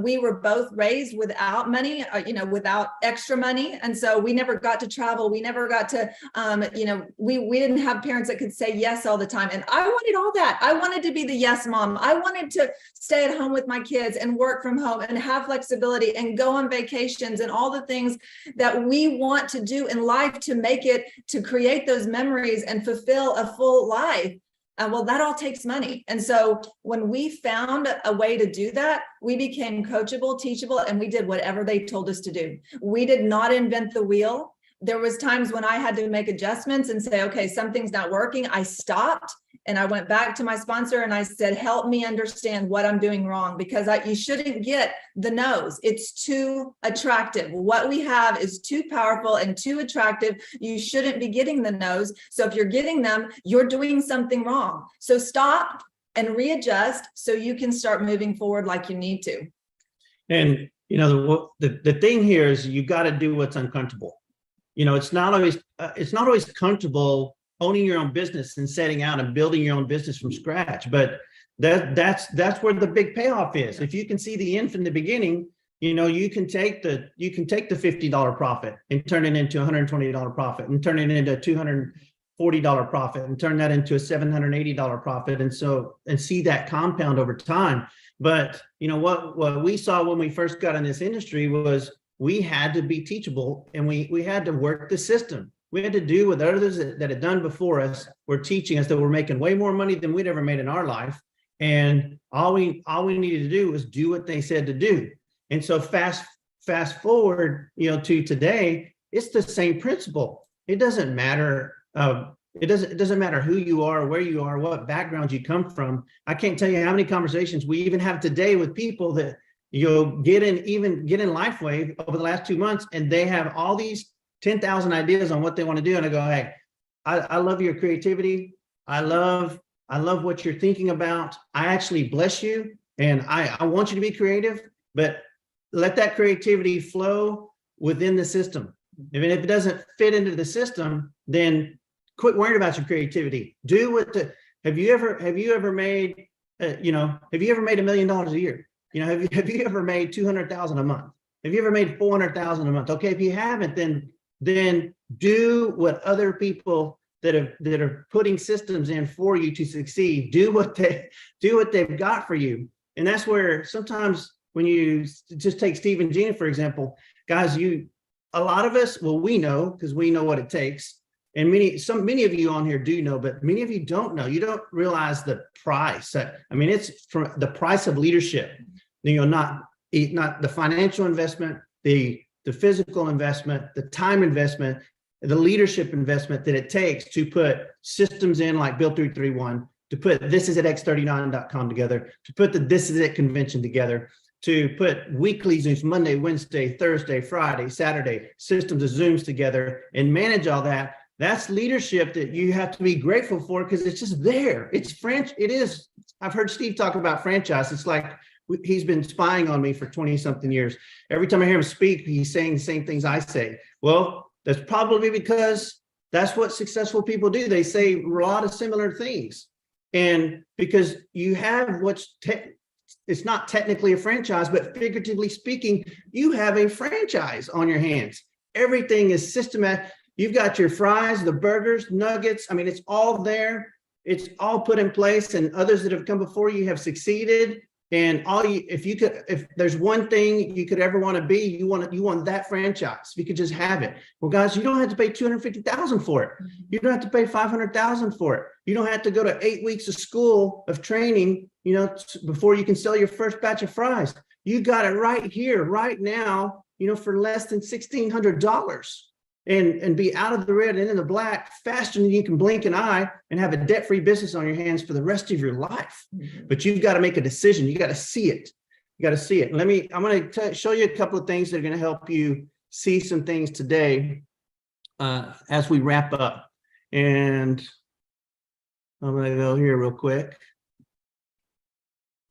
We were both raised without money, without extra money. And so we never got to travel. We never got to, we didn't have parents that could say yes all the time. And I wanted all that. I wanted to be the yes mom. I wanted to stay at home with my kids and work from home and have flexibility and go on vacations and all the things that we want to do in life to create those memories and fulfill a full life. Well, that all takes money. And so when we found a way to do that, we became coachable, teachable, and we did whatever they told us to do. We did not invent the wheel. There was times when I had to make adjustments and say, okay, something's not working. I stopped and I went back to my sponsor and I said, help me understand what I'm doing wrong, because you shouldn't get the no's. It's too attractive. What we have is too powerful and too attractive. You shouldn't be getting the no's. So if you're getting them, you're doing something wrong. So stop and readjust so you can start moving forward like you need to. And, the thing here is you got to do what's uncomfortable. It's not always comfortable owning your own business and setting out and building your own business from scratch. But that's where the big payoff is. If you can see the end from the beginning, you can take the $50 profit and turn it into a $120 profit and turn it into a $240 profit and turn that into a $780 profit. And see that compound over time. But what we saw when we first got in this industry was we had to be teachable, and we had to work the system. We had to do what others that had done before us were teaching us, that we're making way more money than we'd ever made in our life. And all we needed to do was do what they said to do. And so fast forward, to today, it's the same principle. It doesn't matter. It doesn't matter who you are, where you are, what background you come from. I can't tell you how many conversations we even have today with people that get in LifeWave over the last 2 months, and they have all these 10,000 ideas on what they want to do. And I go, hey, I love your creativity. I love what you're thinking about. I actually bless you. And I want you to be creative, but let that creativity flow within the system. If it doesn't fit into the system, then quit worrying about your creativity. Have you ever made $1 million a year? Have you ever made 200,000 a month? Have you ever made 400,000 a month? Okay, if you haven't, then do what other people that are putting systems in for you to succeed. Do what they've got for you. And that's where sometimes when you just take Steve and Gina, for example, guys, a lot of us, well, we know, because we know what it takes. And many of you on here do know, but many of you don't know. You don't realize the price. It's from the price of leadership. Not the financial investment, the physical investment, the time investment, the leadership investment that it takes to put systems in like Bill 331, to put This Is It X39.com together, to put the This Is It convention together, to put weekly Zooms, Monday, Wednesday, Thursday, Friday, Saturday, systems of Zooms together and manage all that. That's leadership that you have to be grateful for because it's just there. It's French. It is. I've heard Steve talk about franchise. It's like he's been spying on me for 20 something years. Every time I hear him speak, he's saying the same things I say. Well, that's probably because that's what successful people do. They say a lot of similar things. And because you have it's not technically a franchise, but figuratively speaking, you have a franchise on your hands. Everything is systematic. You've got your fries, the burgers, nuggets. I mean, it's all there. It's all put in place, and others that have come before you have succeeded. And if there's one thing you could ever want to be, you want that franchise. If you could just have it. Well, guys, you don't have to pay $250,000 for it. You don't have to pay $500,000 for it. You don't have to go to 8 weeks of school of training, before you can sell your first batch of fries. You got it right here, right now, for less than $1,600. And be out of the red and in the black faster than you can blink an eye and have a debt-free business on your hands for the rest of your life. But you've got to make a decision. You got to see it. You got to see it. I'm going to show you a couple of things that are going to help you see some things today as we wrap up. And I'm going to go here real quick.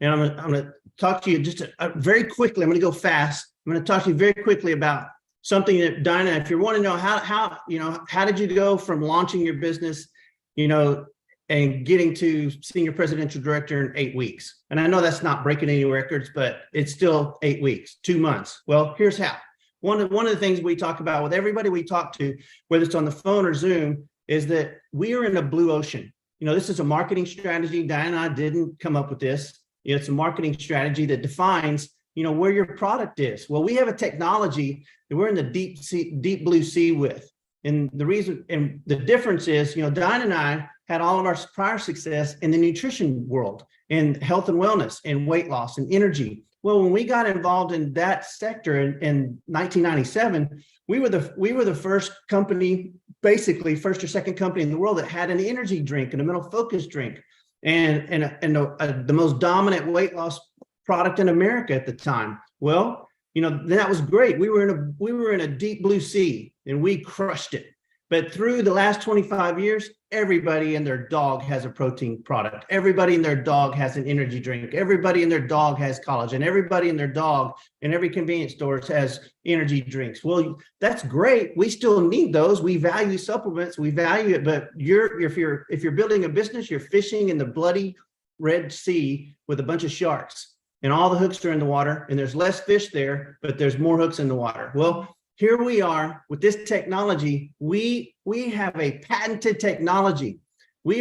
And I'm going to talk to you just very quickly. I'm going to go fast. I'm going to talk to you very quickly about something that, Dinah, if you want to know how did you go from launching your business, and getting to senior presidential director in 8 weeks? And I know that's not breaking any records, but it's still 8 weeks, 2 months. Well, here's how. One of the things we talk about with everybody we talk to, whether it's on the phone or Zoom, is that we are in a blue ocean. This is a marketing strategy. Dinah and I didn't come up with this. It's a marketing strategy that defines where your product is. Well, we have a technology that we're in the deep blue sea with. And the difference is, Dinah and I had all of our prior success in the nutrition world, in health and wellness, and weight loss and energy. Well, when we got involved in that sector in 1997, we were the first company, basically first or second company in the world that had an energy drink and a mental focus drink, and the most dominant weight loss product in America at the time. Well, that was great. We were in a deep blue sea and we crushed it. But through the last 25 years, everybody and their dog has a protein product. Everybody and their dog has an energy drink. Everybody and their dog has collagen. Everybody and their dog in every convenience store has energy drinks. Well, that's great. We still need those. We value supplements. We value it. But if you're building a business, you're fishing in the bloody Red Sea with a bunch of sharks. And all the hooks are in the water, and there's less fish there, but there's more hooks in the water. Well, here we are with this technology. We have a patented technology. We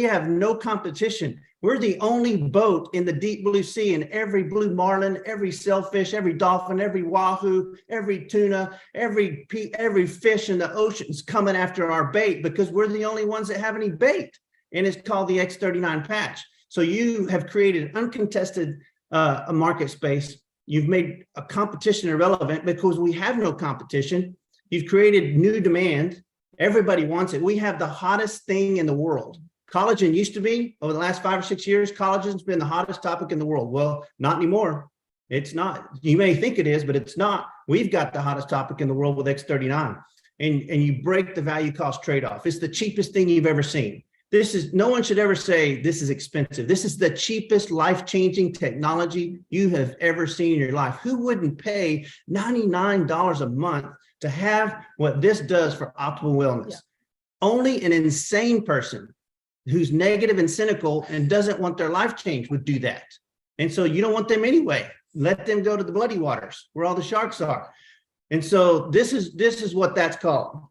have no competition. We're the only boat in the deep blue sea, and every blue marlin, every sailfish, every dolphin, every wahoo, every tuna, every fish in the ocean is coming after our bait because we're the only ones that have any bait. And it's called the X39 patch. So you have created uncontested a market space. You've made a competition irrelevant because we have no competition. You've created new demand. Everybody wants it. We have the hottest thing in the world. Collagen used to be, over the last 5 or 6 years, collagen's been the hottest topic in the world. Well, not anymore. It's not. You may think it is, but it's not. We've got the hottest topic in the world with X39. And you break the value cost trade-off. It's the cheapest thing you've ever seen. No one should ever say this is expensive. This is the cheapest life-changing technology you have ever seen in your life. Who wouldn't pay $99 a month to have what this does for optimal wellness? Yeah. Only an insane person who's negative and cynical and doesn't want their life changed would do that. And so you don't want them anyway. Let them go to the bloody waters where all the sharks are. And so this is what that's called.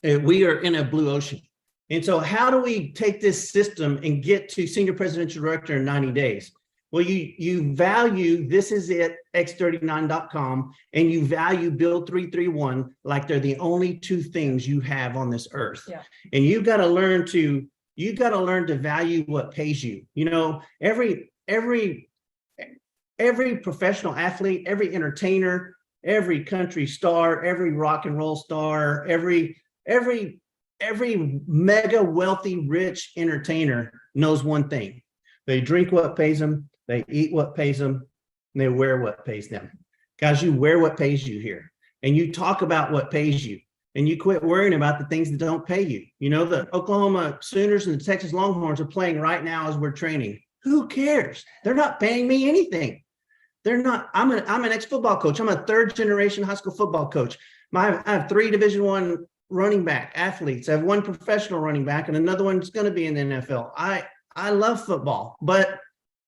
We are in a blue ocean. And so how do we take this system and get to senior presidential director in 90 days? Well, you value This Is It, X39.com, and you value Build 331 like they're the only two things you have on this earth. Yeah. And you've got to learn to value what pays you. Every professional athlete, every entertainer, every country star, every rock and roll star, every mega wealthy, rich entertainer knows one thing. They drink what pays them, they eat what pays them, and they wear what pays them. Guys, you wear what pays you here. And you talk about what pays you. and you quit worrying about the things that don't pay you. You know, the Oklahoma Sooners and the Texas Longhorns are playing right now as we're training. Who cares? They're not paying me anything. They're not. I'm an ex-football coach. I'm a third generation high school football coach. I have 3 Division I running back athletes. I have 1 professional running back and another one's going to be in the NFL. I love football, but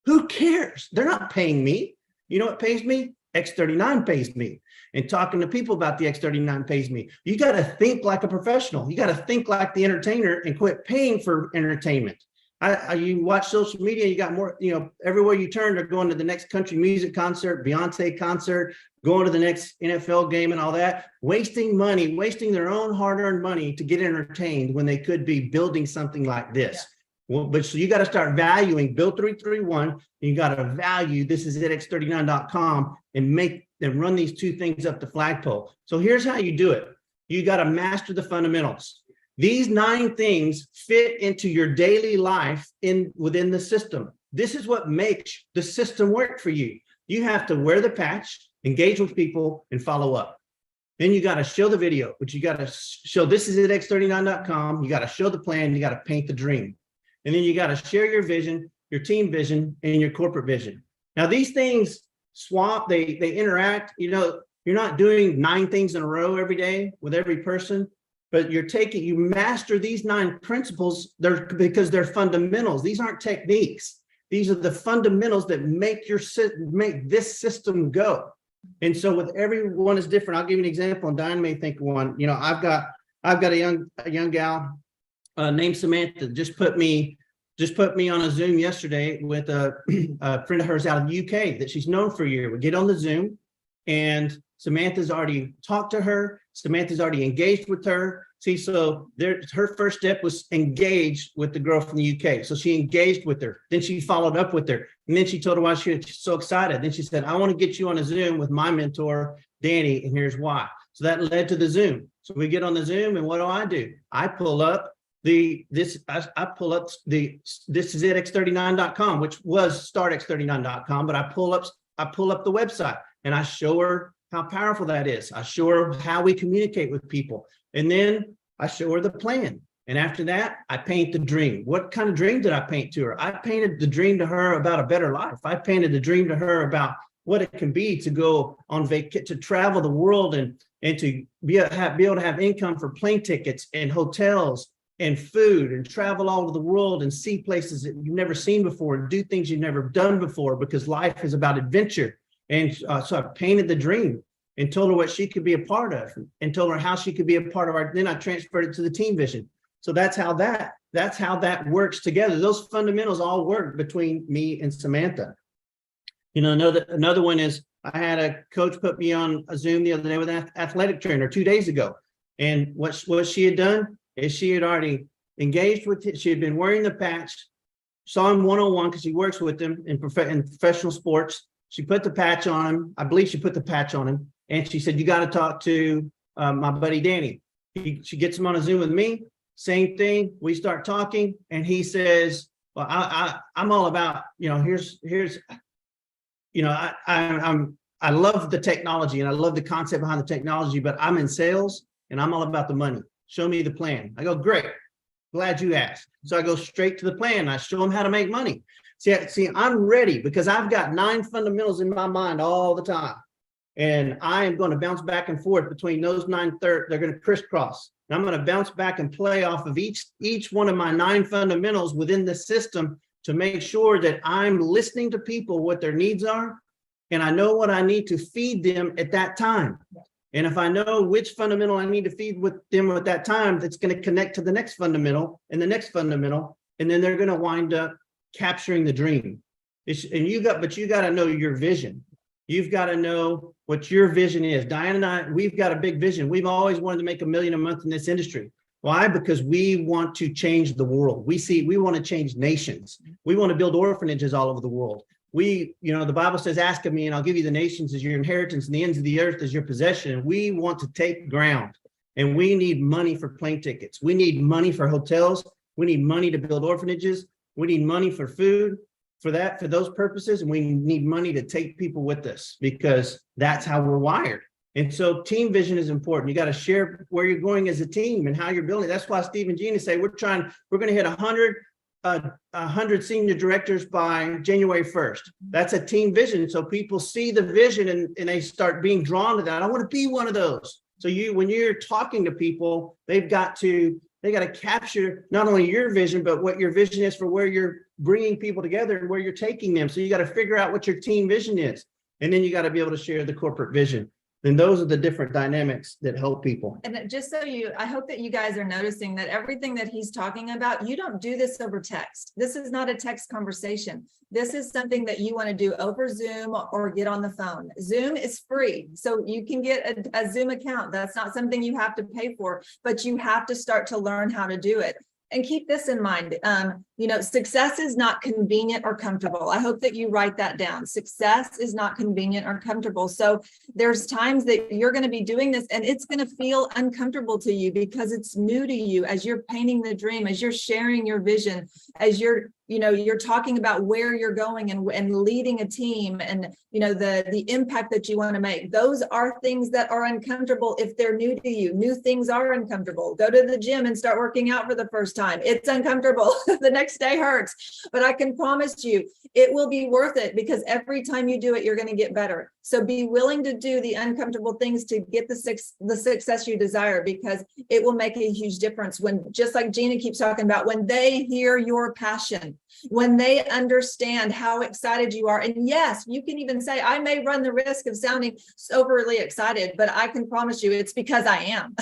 who cares? They're not paying me. You know what pays me? X39 pays me. And talking to people about the X39 pays me. You got to think like a professional. You got to think like the entertainer and quit paying for entertainment. You watch social media, you got more, you know, everywhere you turn, they're going to the next country music concert, Beyonce concert, going to the next NFL game and all that, wasting money, wasting their own hard-earned money to get entertained when they could be building something like this. Well, but so you got to start valuing Bill 331. You got to value this is it x39.com and run these 2 things up the flagpole. So here's how you do it. You got to master the fundamentals. These 9 things fit into your daily life within the system. This is what makes the system work for you. You have to wear the patch, engage with people, and follow up. Then you got to show the video, but you got to show this is at x39.com. You got to show the plan. You got to paint the dream. And then you got to share your vision, your team vision, and your corporate vision. Now, these things swap, they interact. You know, you're not doing 9 things in a row every day with every person. But you master these 9 principles because they're fundamentals. These aren't techniques. These are the fundamentals that make this system go. And so with everyone is different. I'll give you an example, and Diane may think of one. You know, I've got a young gal named Samantha just put me on a Zoom yesterday with a friend of hers out of the UK that she's known for a year. We get on the Zoom, and Samantha's already talked to her. Samantha's already engaged with her. See, so her first step was engage with the girl from the UK. So she engaged with her. Then she followed up with her. And then she told her why she was so excited. Then she said, I want to get you on a Zoom with my mentor, Danny, and here's why. So that led to the Zoom. So we get on the Zoom, and what do? I pull up this is it x39.com, which was startx39.com, but I pull up the website and I show her how powerful that is. I show her how we communicate with people. And then I show her the plan. And after that, I paint the dream. What kind of dream did I paint to her? I painted the dream to her about a better life. I painted the dream to her about what it can be to go on vacation, to travel the world and to be able to have income for plane tickets and hotels and food and travel all over the world and see places that you've never seen before and do things you've never done before, because life is about adventure. And so I painted the dream and told her what she could be a part of and told her how she could be a part of then I transferred it to the team vision. So that's how that works together. Those fundamentals all work between me and Samantha. You know, another one is I had a coach put me on a Zoom the other day with an athletic trainer 2 days ago. And what she had done is she had already engaged with it. She had been wearing the patch, saw him one-on-one because he works with them in professional sports. She put the patch on him. I believe she put the patch on him. And she said, you got to talk to my buddy, Danny. She gets him on a Zoom with me. Same thing. We start talking. And he says, well, I'm all about, you know, here's, you know, I love the technology and I love the concept behind the technology, but I'm in sales and I'm all about the money. Show me the plan. I go, great. Glad you asked. So I go straight to the plan. I show them how to make money. See, I'm ready because I've got 9 fundamentals in my mind all the time. And I am going to bounce back and forth between those 9 they're going to crisscross. And I'm going to bounce back and play off of each one of my 9 fundamentals within the system to make sure that I'm listening to people, what their needs are. And I know what I need to feed them at that time. And if I know which fundamental I need to feed with them at that time, that's going to connect to the next fundamental and the next fundamental. And then they're going to wind up capturing the dream. You got to know your vision. You've got to know what your vision is. Diane and I, we've got a big vision. We've always wanted to make $1 million a month in this industry. Why? Because we want to change the world. We want to change nations. We want to build orphanages all over the world. The Bible says, ask of me and I'll give you the nations as your inheritance and the ends of the earth as your possession. And we want to take ground, and we need money for plane tickets. We need money for hotels. We need money to build orphanages. We need money for food, for those purposes. And we need money to take people with us because that's how we're wired. And so team vision is important. You got to share where you're going as a team and how you're building. That's why Steve and Gina say we're going to hit 100 senior directors by January 1st. That's a team vision. So people see the vision and they start being drawn to that. I want to be one of those. So when you're talking to people, they got to capture not only your vision, but what your vision is for where you're bringing people together and where you're taking them. So you got to figure out what your team vision is. And then you got to be able to share the corporate vision. Then those are the different dynamics that help people. And just so I hope that you guys are noticing that everything that he's talking about, you don't do this over text. This is not a text conversation. This is something that you want to do over Zoom or get on the phone. Zoom is free, so you can get a Zoom account. That's not something you have to pay for, but you have to start to learn how to do it. And keep this in mind, success is not convenient or comfortable. I hope that you write that down. Success is not convenient or comfortable. So there's times that you're going to be doing this and it's going to feel uncomfortable to you because it's new to you as you're painting the dream, as you're sharing your vision, as you're talking about where you're going and leading a team and, the impact that you want to make. Those are things that are uncomfortable if they're new to you. New things are uncomfortable. Go to the gym and start working out for the first time. It's uncomfortable. The next day hurts, but I can promise you it will be worth it because every time you do it, you're going to get better. So be willing to do the uncomfortable things to get the success you desire, because it will make a huge difference when, just like Gina keeps talking about, when they hear your passion, when they understand how excited you are. And yes, you can even say, I may run the risk of sounding overly excited, but I can promise you it's because I am.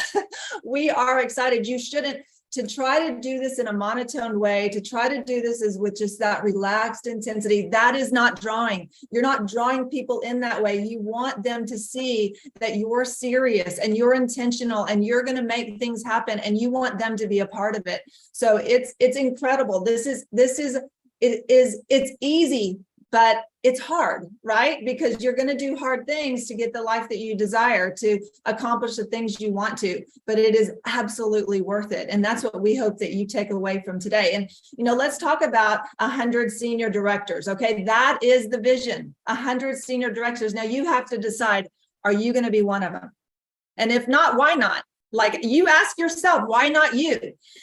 We are excited. You shouldn't. To try to do this in a monotone way, to try to do this is with just that relaxed intensity, that is not drawing. You're not drawing people in that way. You want them to see that you're serious and you're intentional and you're going to make things happen and you want them to be a part of it. So it's incredible. It's easy, but it's hard, right? Because you're going to do hard things to get the life that you desire, to accomplish the things you want to, but it is absolutely worth it. And that's what we hope that you take away from today. And, let's talk about 100 senior directors. Okay. That is the vision, 100 senior directors. Now you have to decide, are you going to be one of them? And if not, why not? Like, you ask yourself, why not you?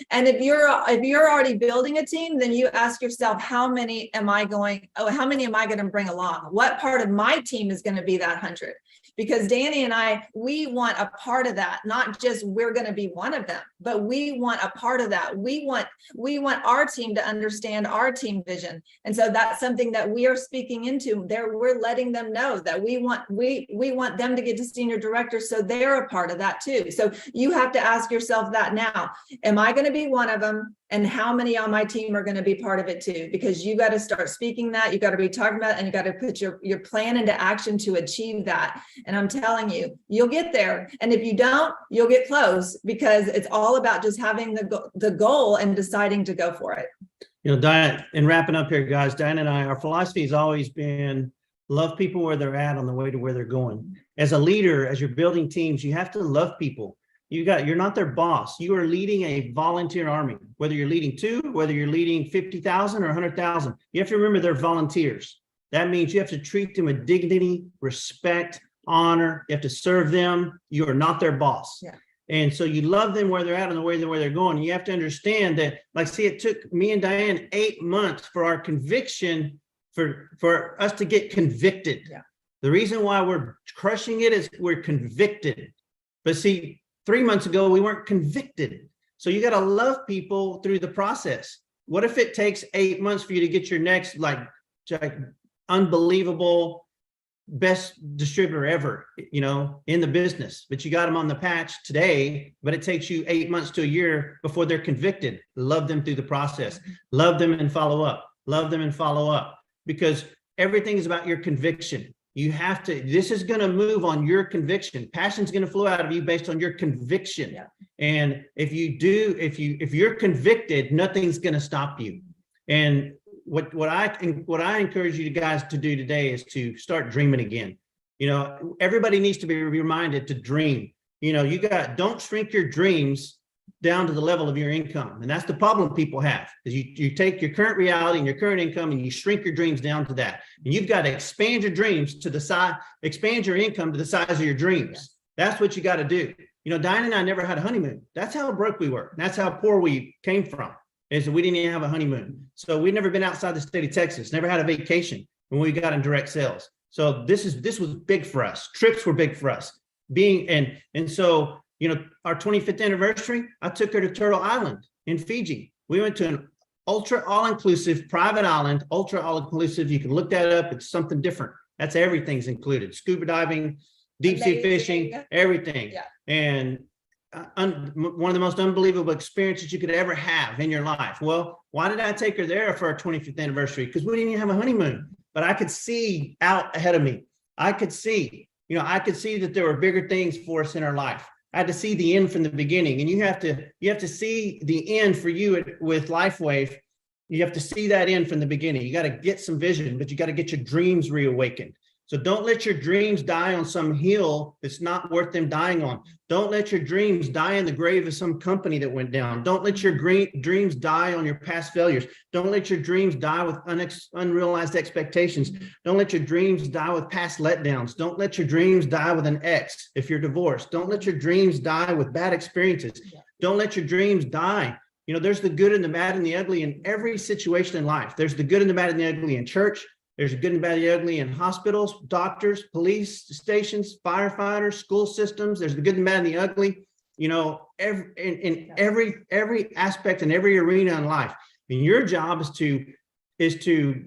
And if you're already building a team, then you ask yourself, how many am I going to bring along? What part of my team is going to be that 100? Because Danny and I, we want a part of that, not just we're going to be one of them, but we want a part of that. We want our team to understand our team vision. And so that's something that we are speaking into there. We're letting them know that we want them to get to senior directors, so they're a part of that too. So you have to ask yourself that now. Am I going to be one of them? And how many on my team are going to be part of it too? Because you got to start speaking that, you got to be talking about it, and you got to put your plan into action to achieve that. And I'm telling you, you'll get there. And if you don't, you'll get close, because it's all about just having the goal and deciding to go for it. Diane, and wrapping up here, guys, Diane and I, our philosophy has always been love people where they're at on the way to where they're going. As a leader, as you're building teams, you have to love people. You're not their boss. You are leading a volunteer army, whether you're leading 2, whether you're leading 50,000 or 100,000. You have to remember they're volunteers. That means you have to treat them with dignity, respect, honor. You have to serve them. You are not their boss. Yeah. And so you love them where they're at and the way where they're going. You have to understand that, it took me and Diane 8 months for our conviction, for us to get convicted. Yeah. The reason why we're crushing it is we're convicted. But see, 3 months ago, we weren't convicted. So you got to love people through the process. What if it takes 8 months for you to get your next unbelievable best distributor ever, in the business, but you got them on the patch today, but it takes you 8 months to a year before they're convicted. Love them through the process. Love them and follow up. Love them and follow up, because everything is about your conviction. You have to, this is going to move on your conviction. Passion's going to flow out of you based on your conviction. Yeah. And if you're convicted, nothing's going to stop you. And what I encourage you guys to do today is to start dreaming again. Everybody needs to be reminded to dream. Don't shrink your dreams down to the level of your income. And that's the problem people have, is you take your current reality and your current income and you shrink your dreams down to that. And you've got to expand your dreams to the size, expand your income to the size of your dreams. That's what you got to do. You know, Diane and I never had a honeymoon. That's how broke we were. That's how poor we came from, is we didn't even have a honeymoon. So we'd never been outside the state of Texas, never had a vacation when we got in direct sales. So this was big for us. Trips were big for us. And so, you know, our 25th anniversary, I took her to Turtle Island in Fiji. We went to an ultra all-inclusive private island, ultra all-inclusive. You can look that up. It's something different. That's everything's included. Scuba diving, deep sea fishing, Amazing. everything. Yeah. And one of the most unbelievable experiences you could ever have in your life. Well, why did I take her there for our 25th anniversary? Because we didn't even have a honeymoon, but I could see out ahead of me. I could see that there were bigger things for us in our life. I had to see the end from the beginning, and you have to see the end for you with LifeWave. You have to see that end from the beginning. You got to get some vision, but you got to get your dreams reawakened. So don't let your dreams die on some hill that's not worth them dying on. Don't let your dreams die in the grave of some company that went down. Don't let your dreams die on your past failures. Don't let your dreams die with unrealized expectations. Don't let your dreams die with past letdowns. Don't let your dreams die with an ex if you're divorced. Don't let your dreams die with bad experiences. Don't let your dreams die. You know, there's the good and the bad and the ugly in every situation in life. There's the good and the bad and the ugly in church. There's the good and bad and the ugly in hospitals, doctors, police stations, firefighters, school systems. There's the good and bad and the ugly, you know, in every aspect and every arena in life. And your job is to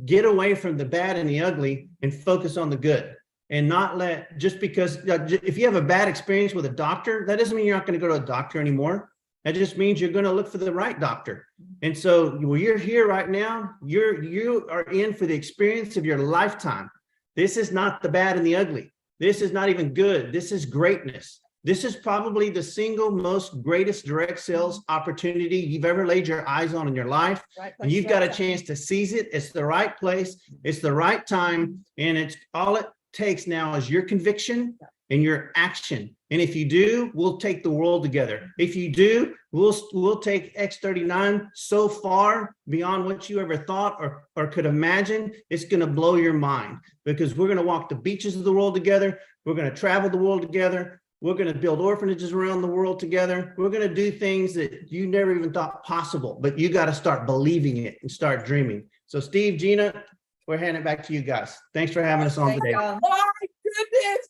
get away from the bad and the ugly and focus on the good, and not let, just because if you have a bad experience with a doctor, that doesn't mean you're not going to go to a doctor anymore. That just means you're going to look for the right doctor. And so when you're here right now, you are in for the experience of your lifetime. This is not the bad and the ugly. This is not even good. This is greatness. This is probably the single most greatest direct sales opportunity you've ever laid your eyes on in your life. And you've got a chance to seize it. It's the right place. It's the right time. And it's all it takes now is your conviction and your action. And if you do, we'll take the world together. If you do, we'll take X39 so far beyond what you ever thought or could imagine. It's going to blow your mind, because we're going to walk the beaches of the world together. We're going to travel the world together. We're going to build orphanages around the world together. We're going to do things that you never even thought possible, but you got to start believing it and start dreaming. So Steve, Gina, we're handing it back to you guys. Thanks for having us on today. Oh my goodness.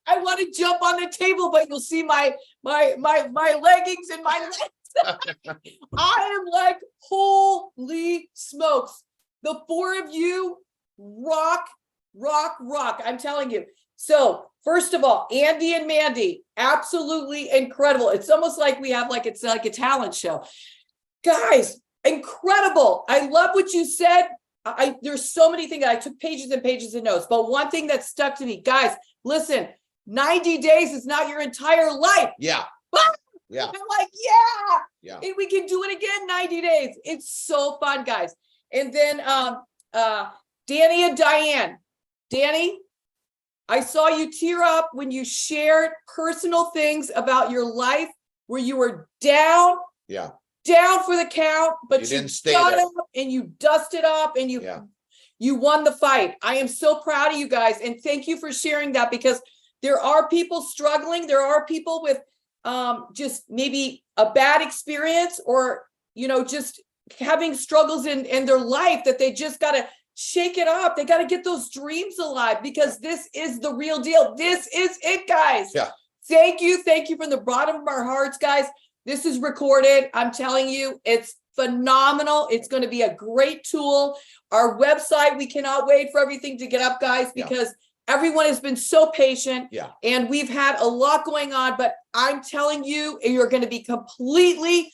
I want to jump on the table, but you'll see my leggings and my legs. I am like, holy smokes. The four of you rock. I'm telling you. So first of all, Andy and Mandy, absolutely incredible. It's almost like it's like a talent show. Guys, incredible. I love what you said. There's so many things. I took pages and pages of notes, but one thing that stuck to me, guys, listen, 90 days is not your entire life. Yeah. Yeah. I'm like, yeah. And we can do it again, 90 days. It's so fun, guys. And then Danny and Diane. Danny, I saw you tear up when you shared personal things about your life where you were down. Yeah. Down for the count, but you didn't stay got there. up and you dusted up and you won the fight. I am so proud of you guys, and thank you for sharing that, because there are people struggling. There are people with just maybe a bad experience, or just having struggles in their life that they just got to shake it up. They got to get those dreams alive, because this is the real deal. This is it, guys. Yeah. Thank you from the bottom of our hearts, guys. This is recorded. I'm telling you, it's phenomenal. It's going to be a great tool. Our website, we cannot wait for everything to get up, guys, because everyone has been so patient. Yeah. And we've had a lot going on, but I'm telling you, you're going to be completely,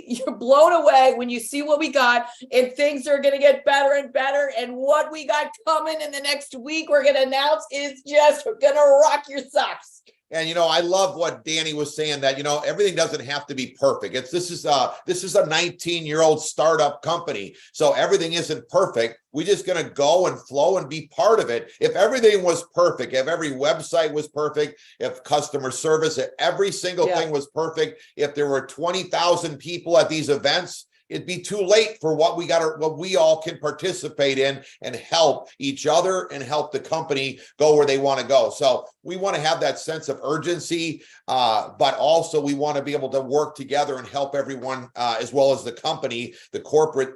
you're blown away when you see what we got, and things are going to get better and better. And what we got coming in the next week, we're going to announce, is just going to rock your socks. And, I love what Danny was saying, that, everything doesn't have to be perfect. This is a 19-year-old startup company. So everything isn't perfect. We're just going to go and flow and be part of it. If everything was perfect, if every website was perfect, if customer service, if every single thing was perfect, if there were 20,000 people at these events, it'd be too late for what we all can participate in and help each other and help the company go where they want to go. So we want to have that sense of urgency, but also we want to be able to work together and help everyone, as well as the company, the corporate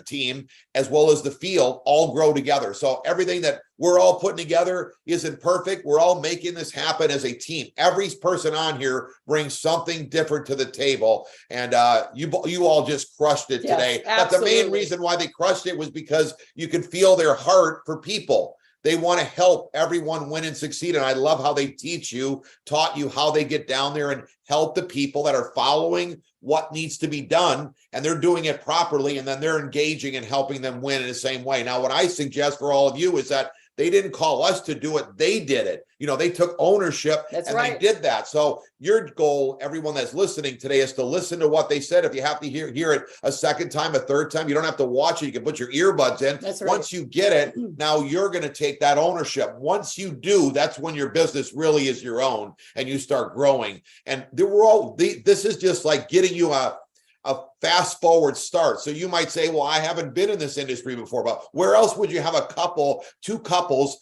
team, as well as the field, all grow together. So everything that we're all putting together isn't perfect. We're all making this happen as a team. Every person on here brings something different to the table. And you all just crushed it today. But the main reason why they crushed it was because you could feel their heart for people. They want to help everyone win and succeed. And I love how they taught you how they get down there and help the people that are following what needs to be done, and they're doing it properly, and then they're engaging and helping them win in the same way. Now, what I suggest for all of you is that they didn't call us to do it. They did it. You know, they took ownership and they did that. So your goal, everyone that's listening today, is to listen to what they said. If you have to hear it a second time, a third time, you don't have to watch it. You can put your earbuds in. That's right. Once you get it, now you're going to take that ownership. Once you do, that's when your business really is your own and you start growing. And this is just like getting you a fast forward start. So you might say, well, I haven't been in this industry before, but where else would you have two couples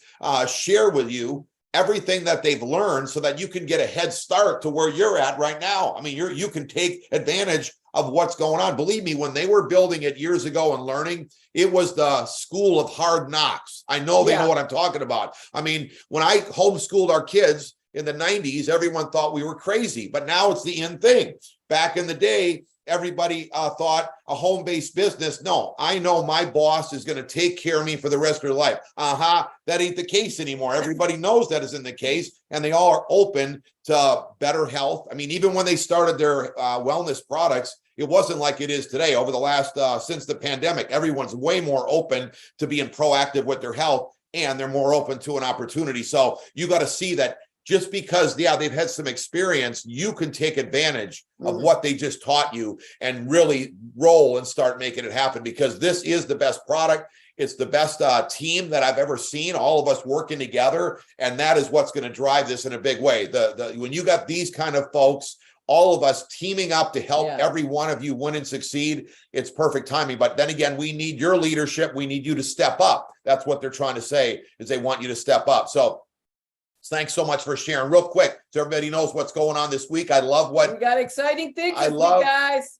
share with you everything that they've learned so that you can get a head start to where you're at right now? I mean, you can take advantage of what's going on. Believe me, when they were building it years ago and learning, it was the school of hard knocks. I know they know what I'm talking about. I mean, when I homeschooled our kids in the 90s, everyone thought we were crazy, but now it's the in thing. Back in the day, everybody thought a home-based business. No, I know my boss is going to take care of me for the rest of their life. That ain't the case anymore. Everybody knows that isn't the case, and they all are open to better health. I mean, even when they started their wellness products, it wasn't like it is today. Over the last, since the pandemic, everyone's way more open to being proactive with their health, and they're more open to an opportunity. So you got to see that. Just because, they've had some experience, you can take advantage of what they just taught you and really roll and start making it happen, because this is the best product. It's the best team that I've ever seen, all of us working together. And that is what's going to drive this in a big way. When you got these kind of folks, all of us teaming up to help every one of you win and succeed, it's perfect timing. But then again, we need your leadership. We need you to step up. That's what they're trying to say, is they want you to step up. So thanks so much for sharing. Real quick, so everybody knows what's going on this week. I love what we got exciting things. I love, guys.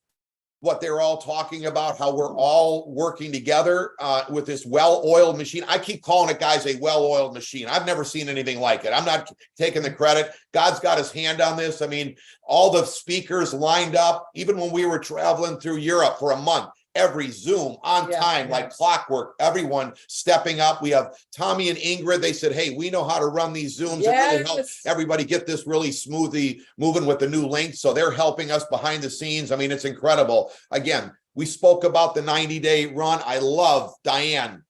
What they're all talking about, how we're all working together with this well-oiled machine. I keep calling it, guys, a well-oiled machine. I've never seen anything like it. I'm not taking the credit. God's got his hand on this. I mean, all the speakers lined up, even when we were traveling through Europe for a month. Every Zoom on time, like clockwork, everyone stepping up. We have Tommy and Ingrid. They said, hey, we know how to run these Zooms and really help everybody get this really smoothly moving with the new link. So they're helping us behind the scenes. I mean, it's incredible. Again, we spoke about the 90-day run. I love Diane,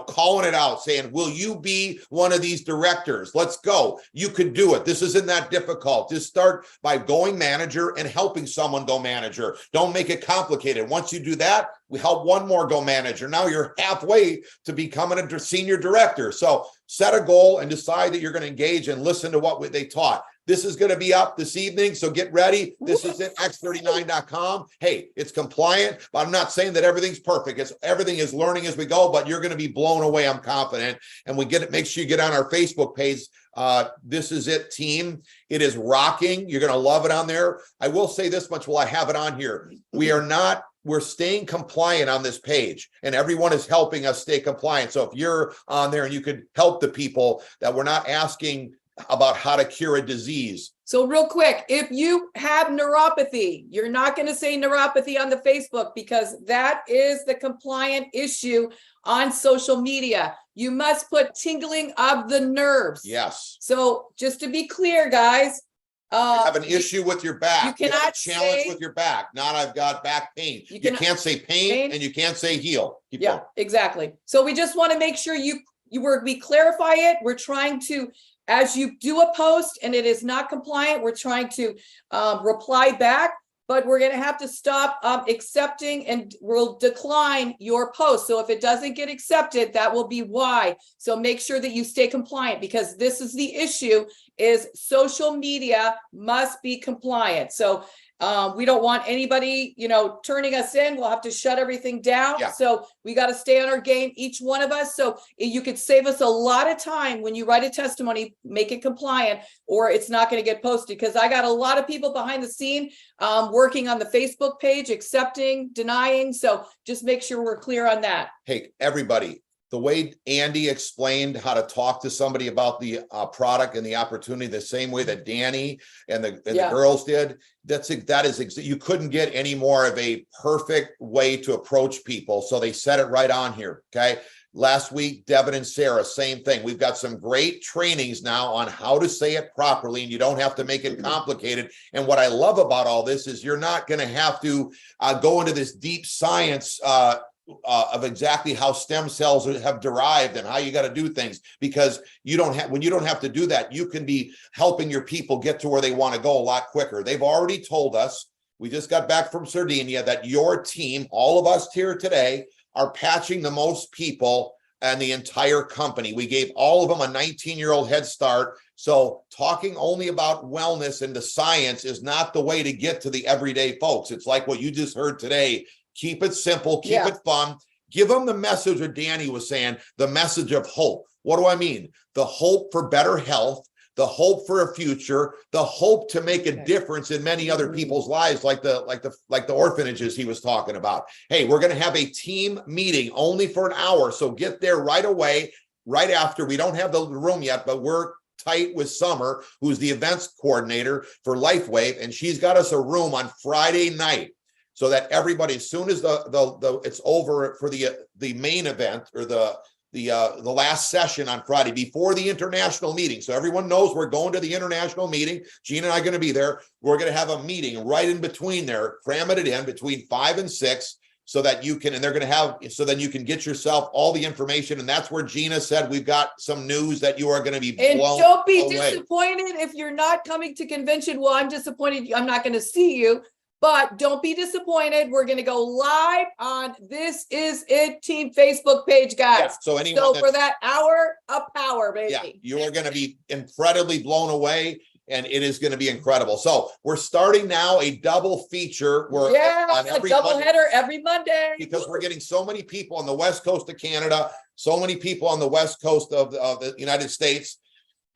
calling it out, saying, will you be one of these directors? Let's go. You could do it. This isn't that difficult. Just start by going manager and helping someone go manager. Don't make it complicated. Once you do that, we help one more go manager. Now you're halfway to becoming a senior director. So set a goal and decide that you're going to engage and listen to what they taught. This is going to be up this evening, so get ready. This is at x39.com. Hey, it's compliant, but I'm not saying that everything's perfect. Everything is learning as we go, but you're going to be blown away, I'm confident. And make sure you get on our Facebook page. This is it, team. It is rocking. You're going to love it on there. I will say this much while I have it on here. We're staying compliant on this page, and everyone is helping us stay compliant. So if you're on there and you could help the people, that we're not asking about how to cure a disease. So real quick, if you have neuropathy, you're not going to say neuropathy on the Facebook, because that is the compliant issue on social media. You must put tingling of the nerves. Yes. So just to be clear, guys, have an issue with your back. You cannot challenge with your back. Not I've got back pain. You can't say pain and you can't say heal. Keep going. Exactly. So we just want to make sure we clarify it. We're trying to, as you do a post and it is not compliant, we're trying to reply back, but we're going to have to stop accepting, and we'll decline your post. So if it doesn't get accepted, that will be why. So make sure that you stay compliant, because this is the issue, is social media must be compliant. So We don't want anybody, turning us in. We'll have to shut everything down. Yeah. So we got to stay on our game, each one of us. So you could save us a lot of time when you write a testimony, make it compliant, or it's not going to get posted. Because I got a lot of people behind the scene working on the Facebook page, accepting, denying. So just make sure we're clear on that. Hey, everybody, the way Andy explained how to talk to somebody about the product and the opportunity, the same way that Danny and the Yeah. girls did, you couldn't get any more of a perfect way to approach people. So they said it right on here. Okay. Last week, Devin and Sarah, same thing. We've got some great trainings now on how to say it properly, and you don't have to make it complicated. And what I love about all this is you're not going to have to go into this deep science of exactly how stem cells have derived and how you got to do things, because when you don't have to do that, you can be helping your people get to where they want to go a lot quicker. They've already told us, we just got back from Sardinia, that your team, all of us here today, are patching the most people and the entire company. We gave all of them a 19-year-old head start. So talking only about wellness and the science is not the way to get to the everyday folks. It's like what you just heard today. Keep it simple, keep it fun. Give them the message that Danny was saying, the message of hope. What do I mean? The hope for better health, the hope for a future, the hope to make a difference in many other people's lives, like the orphanages he was talking about. Hey, we're going to have a team meeting only for an hour. So get there right away, right after. We don't have the room yet, but we're tight with Summer, who's the events coordinator for LifeWave, and she's got us a room on Friday night, so that everybody, as soon as it's over for the main event or the last session on Friday before the international meeting. So everyone knows we're going to the international meeting. Gina and I are going to be there. We're going to have a meeting right in between there, cramming it in between 5 and 6, so that you can, and they're going to have, so then you can get yourself all the information. And that's where Gina said, we've got some news that you are going to be blown And don't be away. disappointed if you're not coming to convention. Well, I'm disappointed I'm not going to see you. But don't be disappointed. We're going to go live on This Is It Team Facebook page, guys. Yeah, so anyone for that hour of power, baby. Yeah, you are going to be incredibly blown away, and it is going to be incredible. So we're starting now a double feature. A double header every Monday. Because we're getting so many people on the West Coast of Canada, so many people on the West Coast of the United States,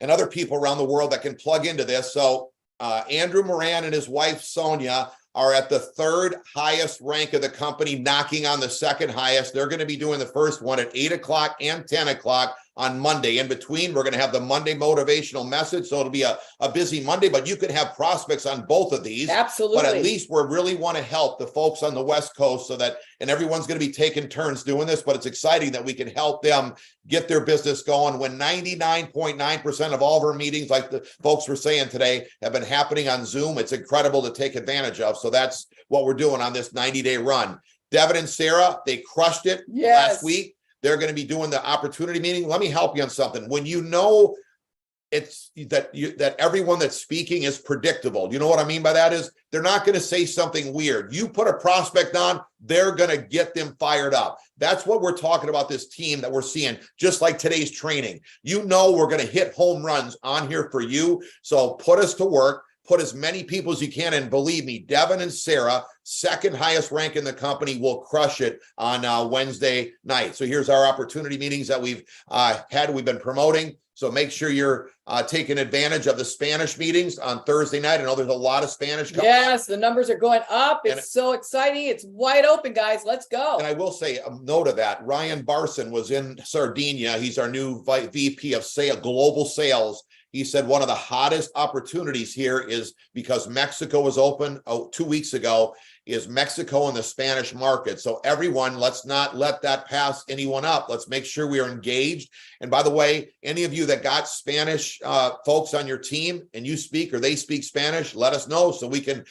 and other people around the world that can plug into this. So Andrew Moran and his wife, Sonia, are at the 3rd highest rank of the company, knocking on the 2nd highest. They're going to be doing the first one at 8 o'clock and 10 o'clock on Monday. In between, we're going to have the Monday motivational message. So it'll be a busy Monday, but you could have prospects on both of these. Absolutely. But at least we really want to help the folks on the West Coast, so that, and everyone's going to be taking turns doing this, but it's exciting that we can help them get their business going when 99.9% of all of our meetings, like the folks were saying today, have been happening on Zoom. It's incredible to take advantage of. So that's what we're doing on this 90-day run. Devin and Sarah, they crushed it last week. They're going to be doing the opportunity meeting. Let me help you on something. When you know it's that everyone that's speaking is predictable. You know what I mean by that is they're not going to say something weird. You put a prospect on, they're going to get them fired up. That's what we're talking about, this team that we're seeing, just like today's training. You know, we're going to hit home runs on here for you. So put us to work. Put as many people as you can, and believe me, Devin and Sarah, 2nd highest rank in the company, will crush it on Wednesday night. So here's our opportunity meetings that we've we've been promoting. So make sure you're taking advantage of the Spanish meetings on Thursday night. I know there's a lot of Spanish coming. Yes, the numbers are going up. It's so exciting. It's wide open, guys. Let's go. And I will say a note of that. Ryan Barson was in Sardinia. He's our new VP of global sales. He said one of the hottest opportunities here is because Mexico was open 2 weeks ago, is Mexico and the Spanish market. So everyone, let's not let that pass anyone up. Let's make sure we are engaged. And by the way, any of you that got Spanish folks on your team and you speak or they speak Spanish, let us know so we can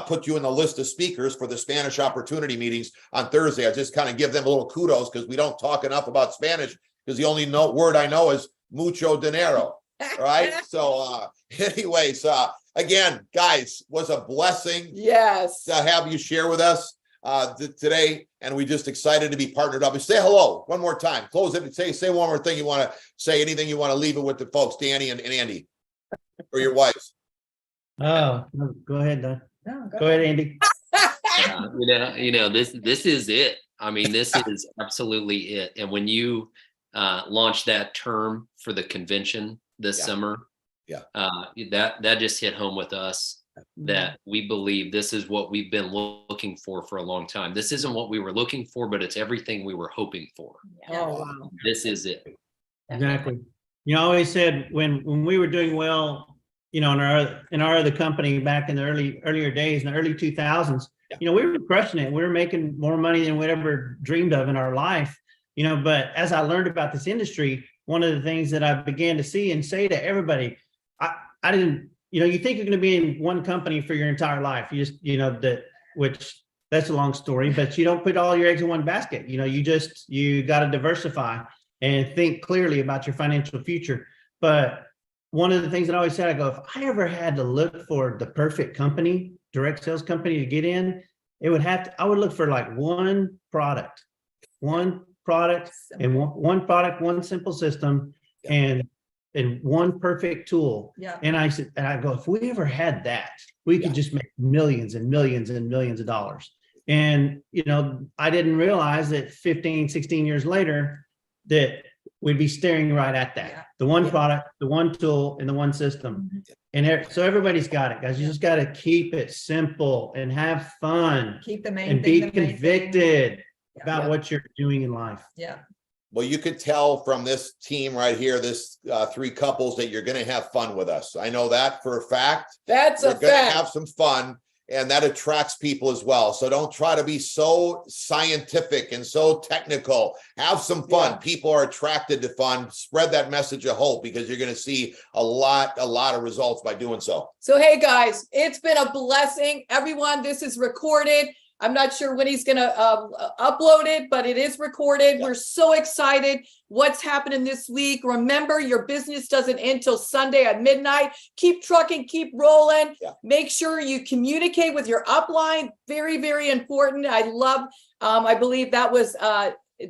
put you in the list of speakers for the Spanish opportunity meetings on Thursday. I just kind of give them a little kudos because we don't talk enough about Spanish, because the only word I know is mucho dinero. Right. So anyways, again, guys, was a blessing. Yes. To have you share with us today. And we just excited to be partnered up. And say hello one more time. Close it and say one more thing you want to say, anything you want to leave it with the folks, Danny and Andy, or your wives. Oh, go ahead, Don. No, Go ahead, Andy. This is it. I mean, this is absolutely it. And when you launched that term for the convention this Yeah. summer, that just hit home with us, that we believe this is what we've been looking for a long time. This isn't what we were looking for, but it's everything we were hoping for. Oh, wow. This is it. Exactly. You know, I always said when we were doing well, you know, in our other company back in the earlier days, in the early 2000s, you know, we were crushing it. We were making more money than we ever dreamed of in our life, you know, but as I learned about this industry, one of the things that I began to see and say to everybody, I didn't, you know, you think you're going to be in one company for your entire life. You just, you know, that's a long story, but you don't put all your eggs in one basket. You know, you got to diversify and think clearly about your financial future. But one of the things that I always said, I go, if I ever had to look for the perfect company, direct sales company to get in, I would look for like one product, and one product, one simple system, and one perfect tool. Yeah. And I go, if we ever had that, we could just make millions and millions and millions of dollars. And, you know, I didn't realize that 15, 16 years later, that we'd be staring right at that. Yeah. The one product, the one tool, and the one system. And so everybody's got it, guys. You just got to keep it simple and have fun Keep the main and thing be the main thing. convicted about Yeah. what you're doing in life. Yeah. Well, you could tell from this team right here, this three couples, that you're going to have fun with us. I know that for a fact. That's You're a going to fact. have some fun, and that attracts people as well. So don't try to be so scientific and so technical. Have some fun. Yeah. People are attracted to fun. Spread that message of hope, because you're going to see a lot of results by doing so. So, hey guys, it's been a blessing. Everyone, this is recorded. I'm not sure when he's going to upload it, but it is recorded. Yeah. We're so excited what's happening this week. Remember, your business doesn't end till Sunday at midnight. Keep trucking, keep rolling. Yeah. Make sure you communicate with your upline. Very, very important. I love, I believe that was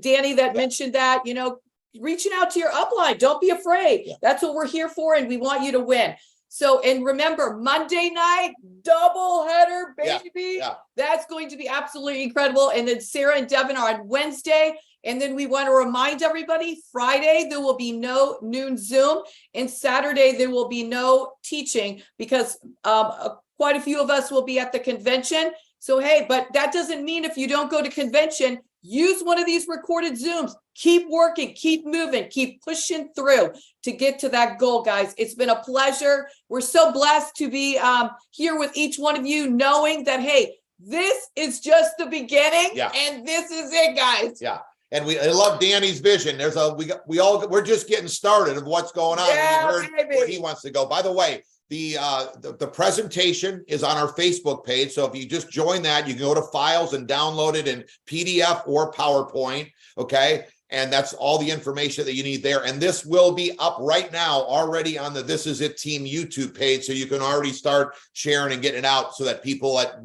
Danny that mentioned that, you know, reaching out to your upline. Don't be afraid. Yeah. That's what we're here for, and we want you to win. So, and remember, Monday night, double header, baby. Yeah. That's going to be absolutely incredible. And then Sarah and Devin are on Wednesday. And then we want to remind everybody, Friday, there will be no noon Zoom. And Saturday, there will be no teaching, because quite a few of us will be at the convention. So, hey, but that doesn't mean if you don't go to convention, use one of these recorded Zooms. Keep working, keep moving, keep pushing through to get to that goal, guys. It's been a pleasure. We're so blessed to be here with each one of you, knowing that, hey, this is just the beginning. Yeah. And this is it, guys. Yeah. And I love Danny's vision. We're just getting started of what's going on. Yeah, We heard baby. where he wants to go. By the way, the presentation is on our Facebook page. So if you just join that, you can go to files and download it in PDF or PowerPoint. Okay. And that's all the information that you need there. And this will be up right now already on the This Is It Team YouTube page. So you can already start sharing and getting it out, so that people that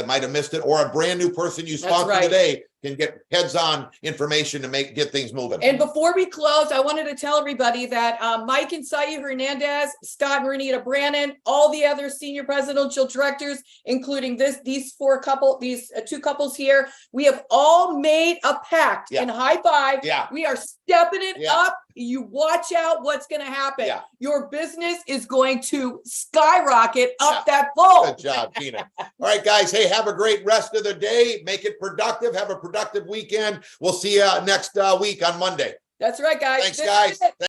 might have missed it, or a brand new person you sponsored right. today can get heads-on information to get things moving. And before we close, I wanted to tell everybody that Mike and Sayu Hernandez, Scott and Renita Brannon, all the other senior presidential directors, including these two couples here, we have all made a pact. Yeah. And high five. Yeah. We are stepping it Yeah. up. You watch out what's going to happen. Yeah. Your business is going to skyrocket up that pole. Good job, Tina. All right, guys. Hey, have a great rest of the day. Make it productive. Have a productive weekend. We'll see you next week on Monday. That's right, guys. Thanks, This guys. is it.